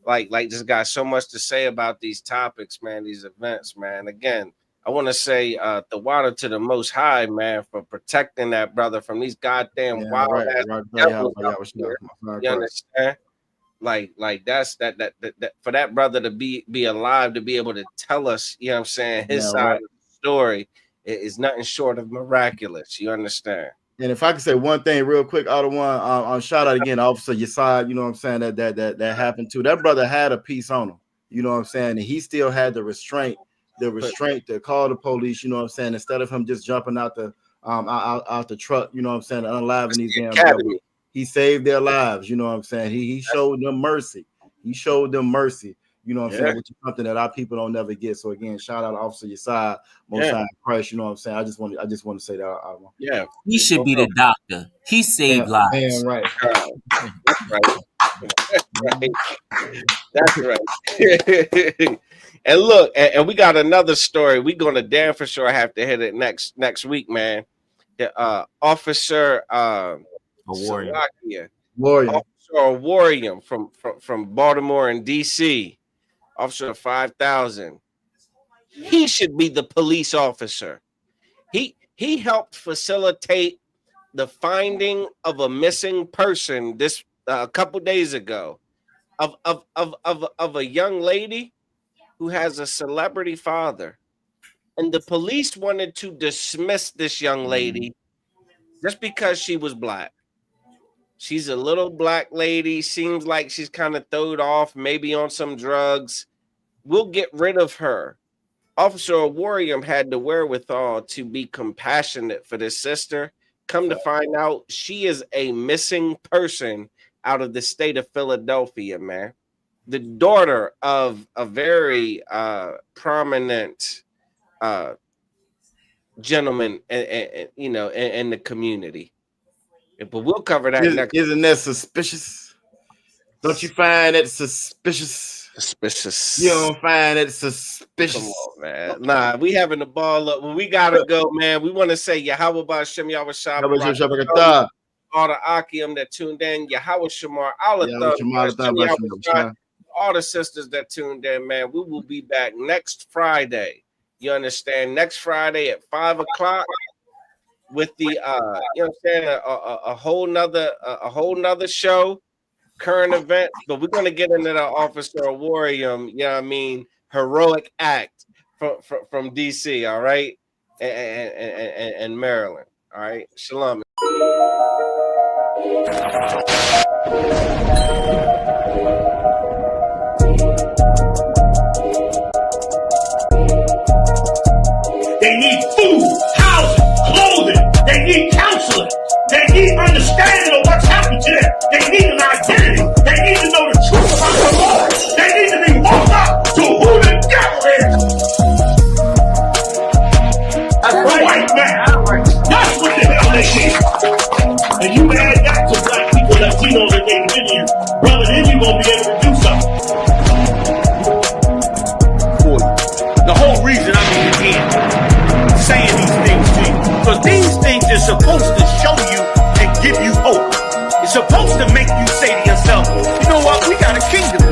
like just got so much to say about these topics, man, these events, man. Again, I want to say the water to the Most High, man, for protecting that brother from these goddamn wild ass devils out here. You understand? Like that's that for that brother to be alive, to be able to tell us, you know what I'm saying, his side of the story is nothing short of miraculous. You understand? And if I could say one thing real quick, out of one, on shout out again, Officer Yasad, you know what I'm saying, that happened too. That brother had a piece on him, you know what I'm saying, and he still had the restraint to call the police, you know what I'm saying, instead of him just jumping out the truck, you know what I'm saying, unaliving these damn devils. He saved their lives, you know what I'm saying. He showed them mercy. You know what I'm saying, which is something that our people don't never get. So again, shout out to Officer Yasad, Most High Christ. You know what I'm saying. I just want to say that. Yeah, he should be the doctor. He saved lives. Damn right. That's right. And look, and we got another story. We're gonna damn for sure have to hit it next week, man. The officer Warrior Officer Warrior from Baltimore and DC. Officer 5,000. He should be the police officer. He helped facilitate the finding of a missing person this a couple days ago of a young lady who has a celebrity father, and the police wanted to dismiss this young lady just because she was black. She's a little black lady, seems like she's kind of throwed off, maybe on some drugs. We'll get rid of her. Officer Warrior had the wherewithal to be compassionate for this sister. Come to find out, she is a missing person out of the state of Philadelphia, man. The daughter of a very prominent gentleman, you know, in the community. But we'll cover that next. Isn't that suspicious? Don't you find that suspicious? Suspicious. You don't find that suspicious? Come on, man. Nah, we having the ball up. Well, we gotta go, man. We want to say Yahweh Bashem Yahweh Shabbat. All the Akim that tuned in, Yahweh Shamar, all the sisters that tuned in, man. We will be back next Friday. You understand? Next Friday at 5 o'clock. With the you know what I'm saying, a whole nother show, current event, but we're gonna get into the Officer Warrior, you know what I mean, heroic act from DC, all right, and Maryland, all right. Shalom. They need food, housing, clothing. They need counseling. They need understanding of what's happened to kid. And you add that to black people, Latinos that they give you, brother, then you're gonna be able to do something. For you. The whole reason I'm even here saying these things to you, because these things are supposed to show you and give you hope. It's supposed to make you say to yourself, you know what, we got a kingdom.